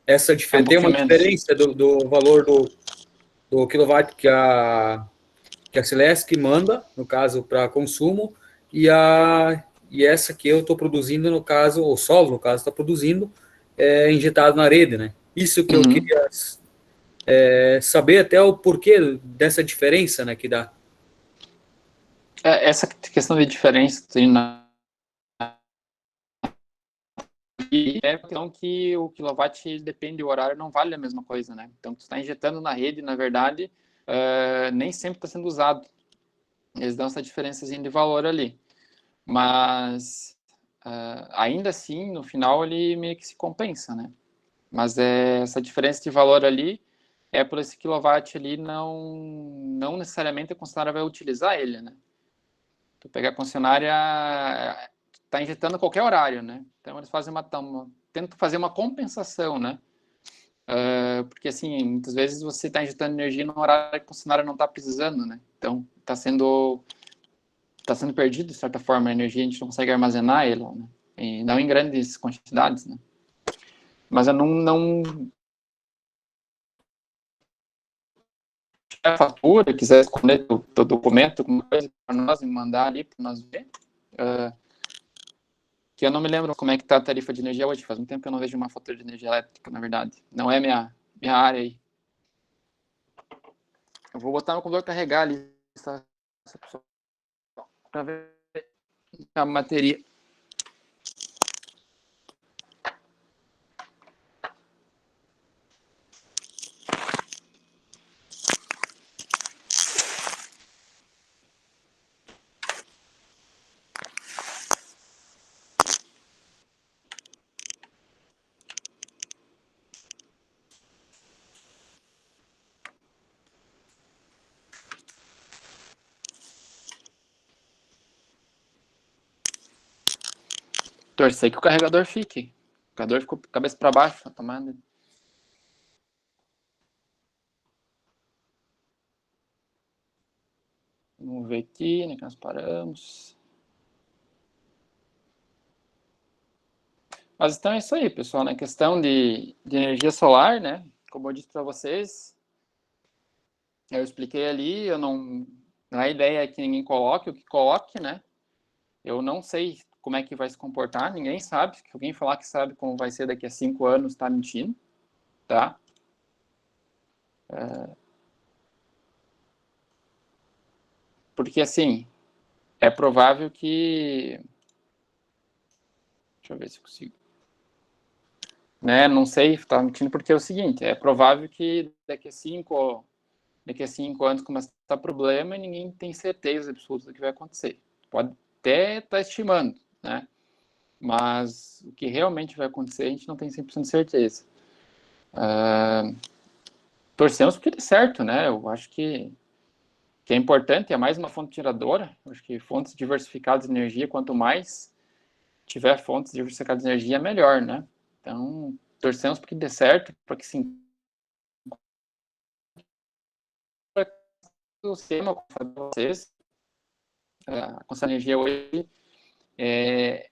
Essa diferença, tem uma diferença do valor do kilowatt que a Celesc manda, no caso, para consumo, e essa que eu estou produzindo, no caso, o solo, no caso, está produzindo, injetado na rede, né? Isso que eu queria saber até o porquê dessa diferença, né, que dá. Essa questão de diferença é questão que o quilowatt depende do horário, não vale a mesma coisa, né? Então, tu está injetando na rede, na verdade, nem sempre está sendo usado. Eles dão essa diferençazinha de valor ali. Mas, ainda assim, no final, ele meio que se compensa, né? Mas essa diferença de valor ali por esse kilowatt ali não necessariamente a concessionária vai utilizar ele, né? Tu pegar a concessionária, está injetando a qualquer horário, né? Então, eles fazem tentam fazer uma compensação, né? Porque, assim, muitas vezes você está injetando energia no horário que a concessionária não está precisando, né? Então, está sendo perdido, de certa forma, a energia, a gente não consegue armazenar ela, né? E não em grandes quantidades, né? Mas eu não a fatura, quiser esconder o documento, alguma coisa para nós, me mandar ali para nós ver, que eu não me lembro como é que está a tarifa de energia hoje, faz um tempo que eu não vejo uma fatura de energia elétrica, na verdade, não é minha área aí. Eu vou botar no computador carregar ali, para ver a bateria. Torcer que o carregador fique. O carregador ficou cabeça para baixo, a tomada. Vamos ver aqui, né, que nós paramos. Mas então é isso aí, pessoal, né? Questão de energia solar, né? Como eu disse para vocês, eu expliquei ali, a ideia é que ninguém coloque o que coloque, né? Eu não sei como é que vai se comportar, ninguém sabe. Se alguém falar que sabe como vai ser daqui a 5 anos, está mentindo, tá? Porque, assim, é provável que... Deixa eu ver se eu consigo. Né? Não sei, tá mentindo porque é o seguinte, é provável que daqui a 5 anos começa a dar problema e ninguém tem certeza absoluta do que vai acontecer. Pode até estar estimando, né? Mas o que realmente vai acontecer a gente não tem 100% de certeza. Torcemos porque dê certo, né? Eu acho que é importante, é mais uma fonte tiradora. Eu acho que fontes diversificadas de energia, quanto mais tiver fontes diversificadas de energia, melhor, né? Então, torcemos porque dê certo, para que sim. O sistema, como eu falei para vocês, a concessionária de energia hoje,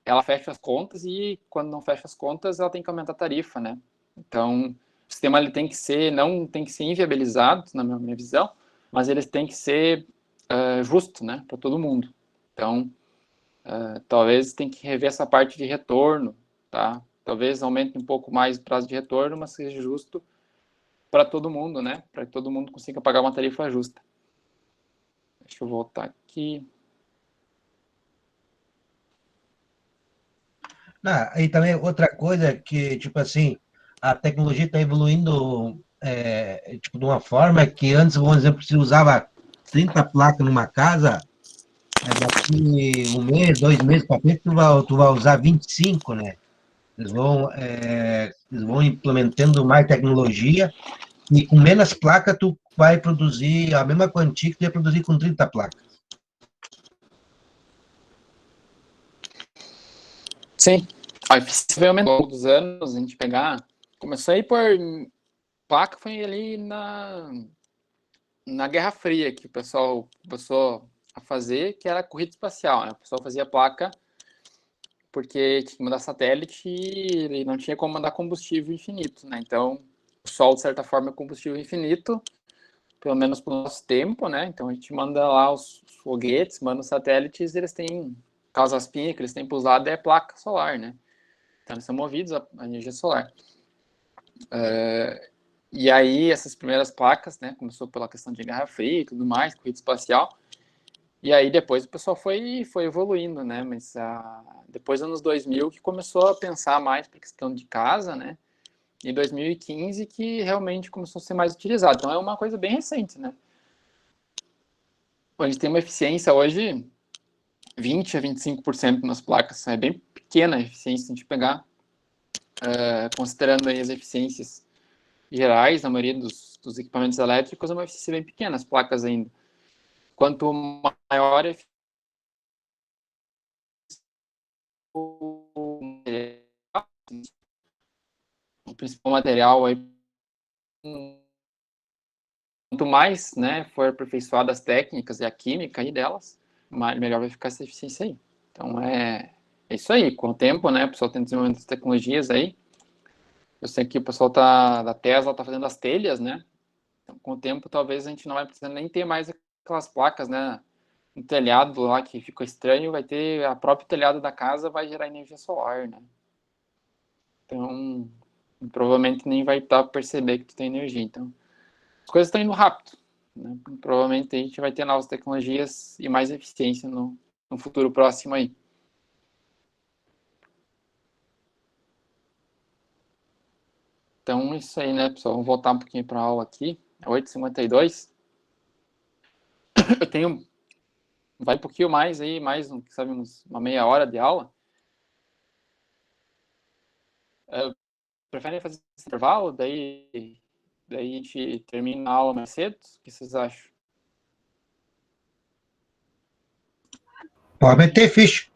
ela fecha as contas e quando não fecha as contas, ela tem que aumentar a tarifa, né? Então, o sistema ele tem que ser, não tem que ser inviabilizado, na minha visão, mas eles têm que ser justos, né, para todo mundo. Então, talvez tem que rever essa parte de retorno, tá? Talvez aumente um pouco mais o prazo de retorno, mas seja justo para todo mundo, né? Para que todo mundo consiga pagar uma tarifa justa. Deixa eu voltar aqui. E também outra coisa que, tipo assim, a tecnologia está evoluindo tipo, de uma forma que antes, por exemplo, se usava 30 placas numa casa, daqui um mês, 2 meses para frente, tu vai usar 25, né? Eles vão implementando mais tecnologia e com menos placas tu vai produzir a mesma quantia que tu ia produzir com 30 placas. Sim, a eficiência veio aumentando ao longo dos anos, a gente pegar... Começou aí por... Placa foi ali na Guerra Fria, que o pessoal começou a fazer, que era corrida espacial, né? O pessoal fazia placa porque tinha que mandar satélite e não tinha como mandar combustível infinito, né? Então, o Sol, de certa forma, é combustível infinito, pelo menos para o nosso tempo, né? Então, a gente manda lá os foguetes, manda os satélites, eles têm... Aquelas aspinhas que eles têm para usar é placa solar, né? Então, eles são movidos a energia solar. E aí, essas primeiras placas, né? Começou pela questão de Guerra Fria e tudo mais, corrida espacial. E aí depois o pessoal foi evoluindo, né? Mas depois dos anos 2000 que começou a pensar mais para questão de casa, né? Em 2015 que realmente começou a ser mais utilizado. Então é uma coisa bem recente, né? A gente tem uma eficiência hoje 20 a 25% nas placas. É bem pequena a eficiência se a gente pegar, considerando aí as eficiências gerais, na maioria dos equipamentos elétricos, é uma eficiência bem pequena, as placas ainda. Quanto maior a o principal material aí, quanto mais, né, for aperfeiçoada as técnicas e a química aí delas, melhor vai ficar essa eficiência aí. Então é isso aí, com o tempo, né, o pessoal tem desenvolvimento das tecnologias aí. Eu sei que o pessoal da Tesla tá fazendo as telhas, né? Então, com o tempo talvez a gente não vai precisar nem ter mais aquelas placas, né, no telhado lá que ficou estranho, vai ter a própria telhado da casa vai gerar energia solar, né? Então, provavelmente nem vai estar perceber que tu tem energia. Então, as coisas estão indo rápido, né? Provavelmente a gente vai ter novas tecnologias e mais eficiência no futuro próximo aí. Então, isso aí, né, pessoal? Vamos voltar um pouquinho para a aula aqui. É 8h52. Eu tenho... Vai um pouquinho mais aí, sabe, uma meia hora de aula. Preferem fazer esse intervalo? Daí a gente termina a aula mais cedo? O que vocês acham? Pode meter ficha.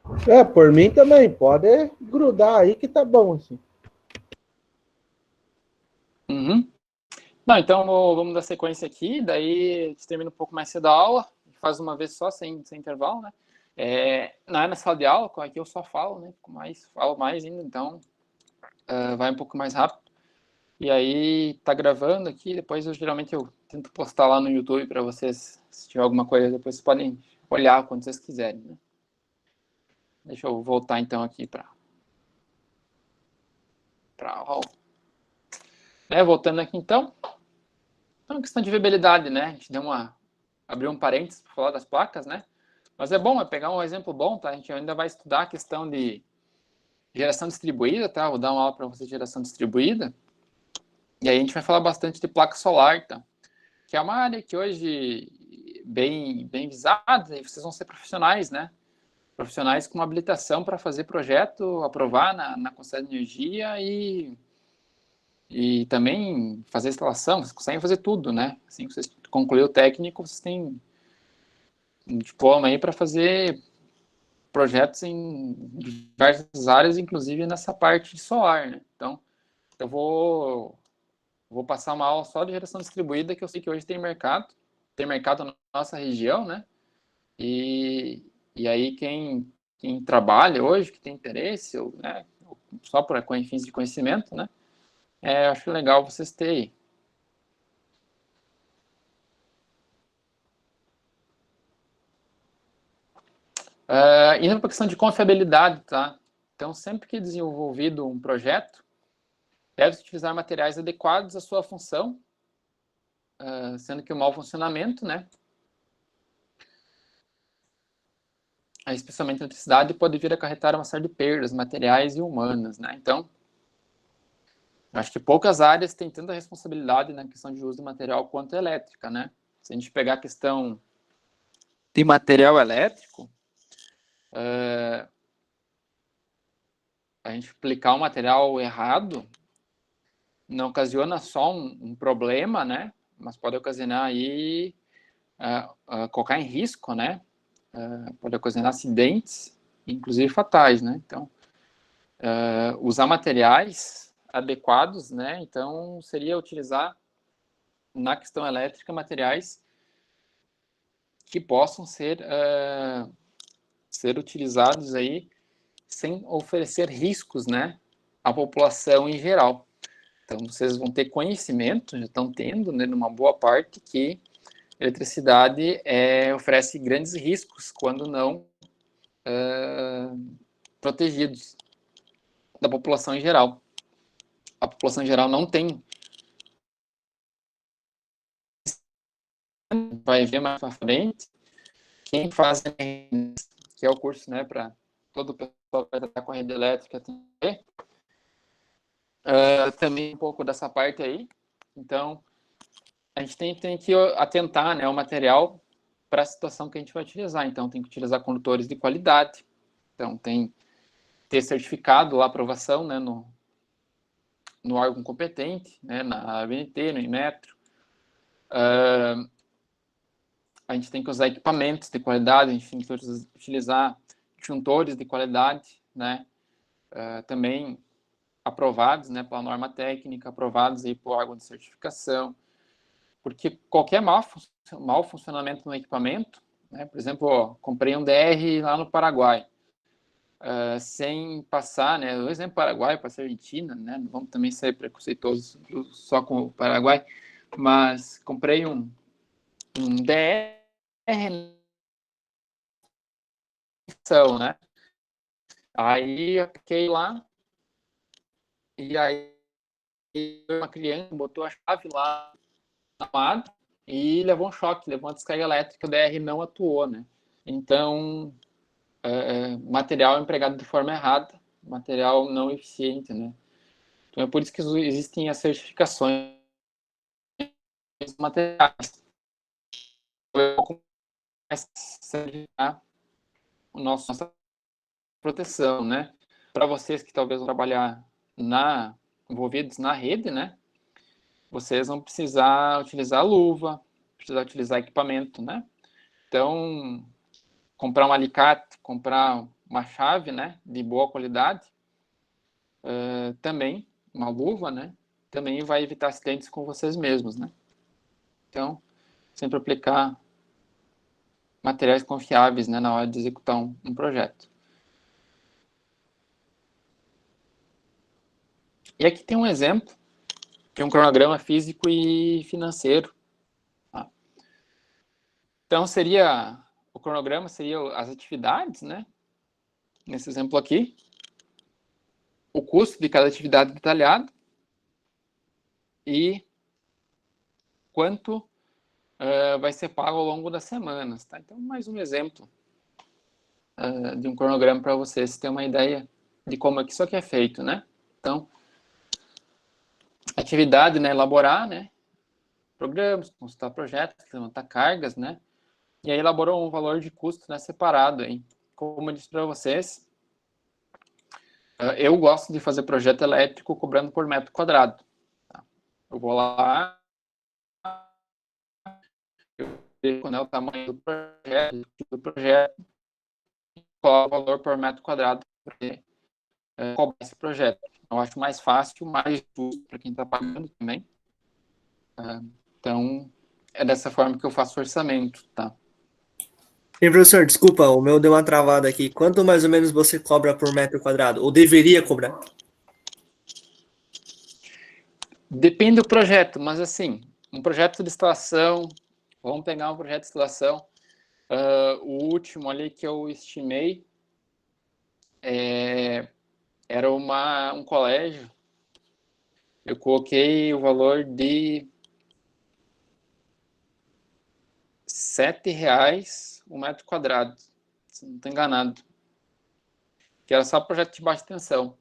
Por mim também, pode grudar aí que tá bom, assim. Uhum. Não, então vamos dar sequência aqui, daí a gente termina um pouco mais cedo a aula, faz uma vez só, sem intervalo, né? Na sala de aula, aqui eu só falo, né? Falo mais ainda, então vai um pouco mais rápido. E aí tá gravando aqui, depois geralmente eu tento postar lá no YouTube para vocês, se tiver alguma coisa, depois vocês podem olhar quando vocês quiserem, né? Deixa eu voltar então aqui para aula. Voltando aqui então. Então, questão de viabilidade, né? A gente abriu um parênteses para falar das placas, né? Mas é bom, pegar um exemplo bom, tá? A gente ainda vai estudar a questão de geração distribuída, tá? Vou dar uma aula para vocês de geração distribuída. E aí a gente vai falar bastante de placa solar, tá? Que é uma área que hoje bem visada, e vocês vão ser profissionais, né? Profissionais com uma habilitação para fazer projeto, aprovar na Conselho de Energia e também fazer instalação. Vocês conseguem fazer tudo, né? Assim que vocês concluir o técnico, vocês têm um diploma aí para fazer projetos em diversas áreas, inclusive nessa parte de solar, né? Então, eu vou passar uma aula só de geração distribuída, que eu sei que hoje tem mercado na nossa região, né? E aí quem trabalha hoje, que tem interesse, né, só por fins de conhecimento, né? Acho legal vocês terem. Indo para a questão de confiabilidade, tá? Então, sempre que desenvolvido um projeto, deve-se utilizar materiais adequados à sua função, sendo que o mau funcionamento, né, especialmente a eletricidade, pode vir a acarretar uma série de perdas materiais e humanas, né? Então, acho que poucas áreas têm tanta responsabilidade na questão de uso de material quanto a elétrica, né? Se a gente pegar a questão de material elétrico, a gente aplicar um material errado não ocasiona só um problema, né? Mas pode ocasionar aí, colocar em risco, né? Pode ocasionar acidentes, inclusive fatais, né? Então, usar materiais adequados, né? Então, seria utilizar, na questão elétrica, materiais que possam ser utilizados aí sem oferecer riscos, né, à população em geral. Então, vocês vão ter conhecimento, já estão tendo, né, numa boa parte, que a eletricidade oferece grandes riscos quando não protegidos da população em geral. A população em geral não tem, vai ver mais para frente, quem faz, que é o curso, né, para todo o pessoal que vai tratar com a rede elétrica também um pouco dessa parte aí. Então, a gente tem que atentar, né, ao material para a situação que a gente vai utilizar. Então, tem que utilizar condutores de qualidade. Então, tem que ter certificado, a aprovação, né, no órgão competente, né, na ABNT, no Inmetro. A gente tem que usar equipamentos de qualidade, a gente tem que utilizar disjuntores de qualidade, né, também aprovados, né, pela norma técnica, aprovados aí por órgão de certificação, porque qualquer mau funcionamento no equipamento, né, por exemplo, comprei um DR lá no Paraguai, sem passar, né, o exemplo Paraguai, para a Argentina, né, não vamos também ser preconceituosos só com o Paraguai, mas comprei um DR, né, aí eu fiquei lá, e aí uma criança botou a chave lá na tomada e levou um choque, levou uma descarga elétrica, o DR não atuou, né? Então, material empregado de forma errada, material não eficiente, né? Então, é por isso que existem as certificações dos materiais. Certificar nossa proteção, né? Para vocês que talvez vão trabalhar envolvidos na rede, né? Vocês vão precisar utilizar luva, precisar utilizar equipamento, né? Então, comprar um alicate, comprar uma chave, né, de boa qualidade, também, uma luva, né, também vai evitar acidentes com vocês mesmos, né? Então, sempre aplicar materiais confiáveis, né, na hora de executar um projeto. E aqui tem um exemplo de um cronograma físico e financeiro. Tá? Então, o cronograma seria as atividades, né? Nesse exemplo aqui, o custo de cada atividade detalhado e quanto vai ser pago ao longo das semanas. Tá? Então, mais um exemplo de um cronograma para vocês terem uma ideia de como é que isso aqui é feito, né? Então, atividade, né? Elaborar, né? Programas, consultar projetos, levantar cargas, né? E aí elaborou um valor de custo, né, separado, hein? Como eu disse para vocês, eu gosto de fazer projeto elétrico cobrando por metro quadrado. Tá? Eu vou lá, eu vejo qual é o tamanho do projeto, qual é o valor por metro quadrado para cobrar esse projeto. Eu acho mais fácil, mais justo para quem está pagando também. Então, é dessa forma que eu faço o orçamento, tá? E professor, desculpa, o meu deu uma travada aqui. Quanto mais ou menos você cobra por metro quadrado? Ou deveria cobrar? Depende do projeto, mas assim, um projeto de instalação, vamos pegar um projeto de instalação O último ali que eu estimei era um colégio. Eu coloquei o valor de R$ 7 o metro quadrado, se não estou enganado. Que era só projeto de baixa tensão.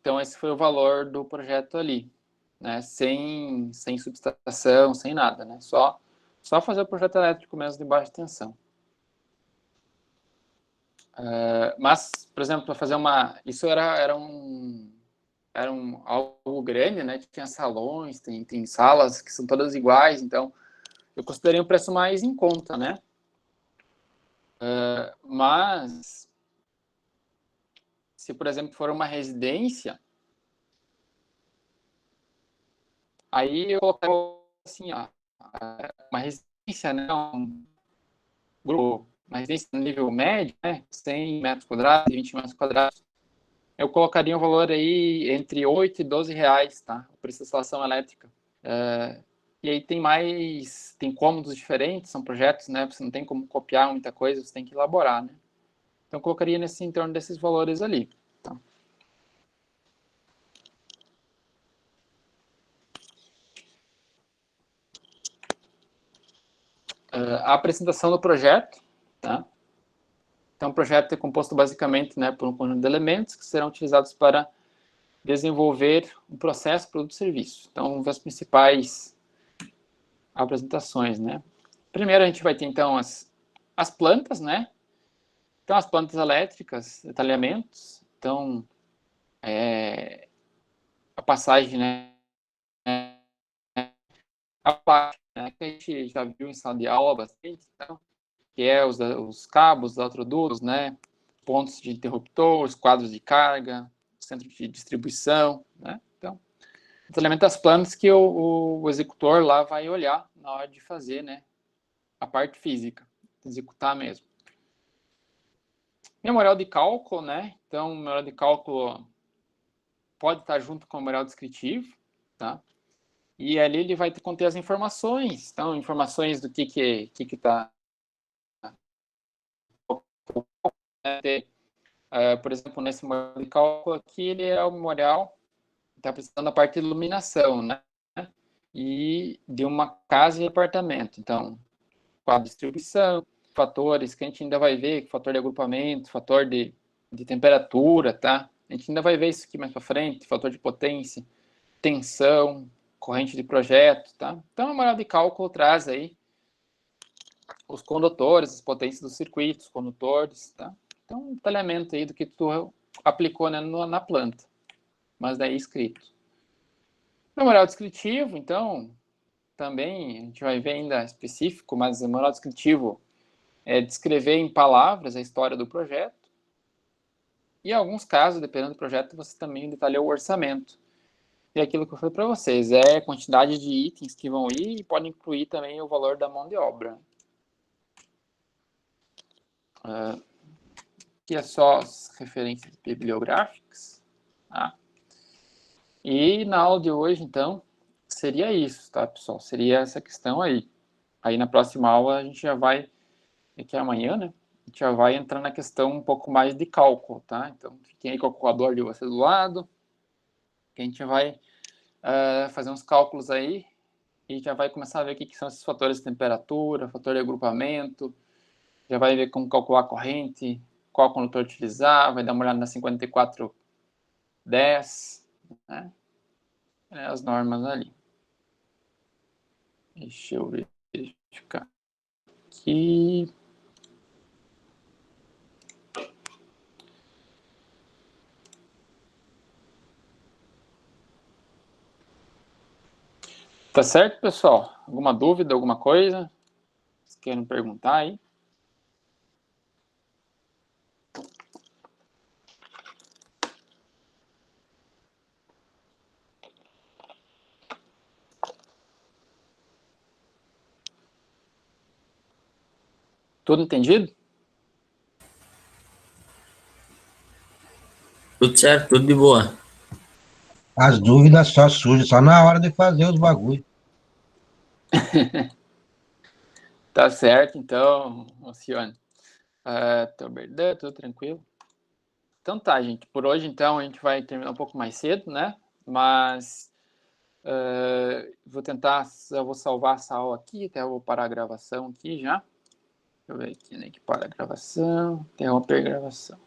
Então, esse foi o valor do projeto ali, né? Sem subestação, sem nada, né? Só fazer o projeto elétrico mesmo de baixa tensão. Mas, por exemplo, para fazer isso era algo grande, né? Tinha salões, tem salas que são todas iguais, então eu considerei um preço mais em conta, né? Mas se, por exemplo, for uma residência, aí eu coloco assim, uma residência, né? Um grupo, uma residência no nível médio, né? 100 metros quadrados, 20 metros quadrados. Eu colocaria um valor aí entre R$8 e R$12, tá? O preço da instalação elétrica. E aí tem cômodos diferentes, são projetos, né? Você não tem como copiar muita coisa, você tem que elaborar, né? Então, eu colocaria em torno desses valores ali. Tá? A apresentação do projeto, tá? Então, o projeto é composto basicamente, né, por um conjunto de elementos que serão utilizados para desenvolver um processo, produto e serviço. Então, vamos ver as principais apresentações, né? Primeiro, a gente vai ter, então, as plantas, né? Então, as plantas elétricas, detalhamentos. Então, a passagem, né? A parte, né, que a gente já viu em sala de aula bastante, então, que é os cabos, os eletrodutos, né? Pontos de interruptor, os quadros de carga, centro de distribuição, né? Então, detalhamento das plantas que o executor lá vai olhar na hora de fazer, né? A parte física, executar mesmo. Memorial de cálculo, né? Então, o memorial de cálculo pode estar junto com o memorial descritivo, tá? E ali ele vai conter as informações. Então, informações do que está... por exemplo, nesse memorial de cálculo aqui, ele é o memorial que está precisando da parte de iluminação, né? E de uma casa e apartamento. Então, quadro de distribuição, fatores que a gente ainda vai ver, fator de agrupamento, fator de temperatura, tá? A gente ainda vai ver isso aqui mais para frente, fator de potência, tensão, corrente de projeto, tá? Então, a memorial de cálculo traz aí os condutores, as potências dos circuitos, condutores, tá? Então, um detalhamento aí do que tu aplicou, né, na planta, mas daí escrito. Memorial descritivo, então, também a gente vai ver ainda específico, mas o memorial descritivo é descrever em palavras a história do projeto. E em alguns casos, dependendo do projeto, você também detalhou o orçamento. E aquilo que eu falei para vocês, é a quantidade de itens que vão ir e pode incluir também o valor da mão de obra. Aqui é só as referências bibliográficas. Tá? E na aula de hoje, então, seria isso, tá, pessoal? Seria essa questão aí. Aí na próxima aula a gente já vai, que é amanhã, né? A gente já vai entrar na questão um pouco mais de cálculo, tá? Então, fiquem aí com o calculador de vocês do lado, que a gente vai fazer uns cálculos aí e já vai começar a ver o que são esses fatores de temperatura, fator de agrupamento, já vai ver como calcular a corrente, qual condutor utilizar, vai dar uma olhada na 5410, né? As normas ali. Deixa eu verificar aqui. Tá certo, pessoal? Alguma dúvida, alguma coisa? Vocês querem perguntar aí? Tudo entendido? Tudo certo, tudo de boa. As dúvidas só surgem só na hora de fazer os bagulhos. Tá certo, então, Alcione. Tudo tranquilo? Então tá, gente. Por hoje, então, a gente vai terminar um pouco mais cedo, né? Mas eu vou salvar essa aula aqui, até eu vou parar a gravação aqui já. Deixa eu ver aqui, né? Que para a gravação, interromper a gravação.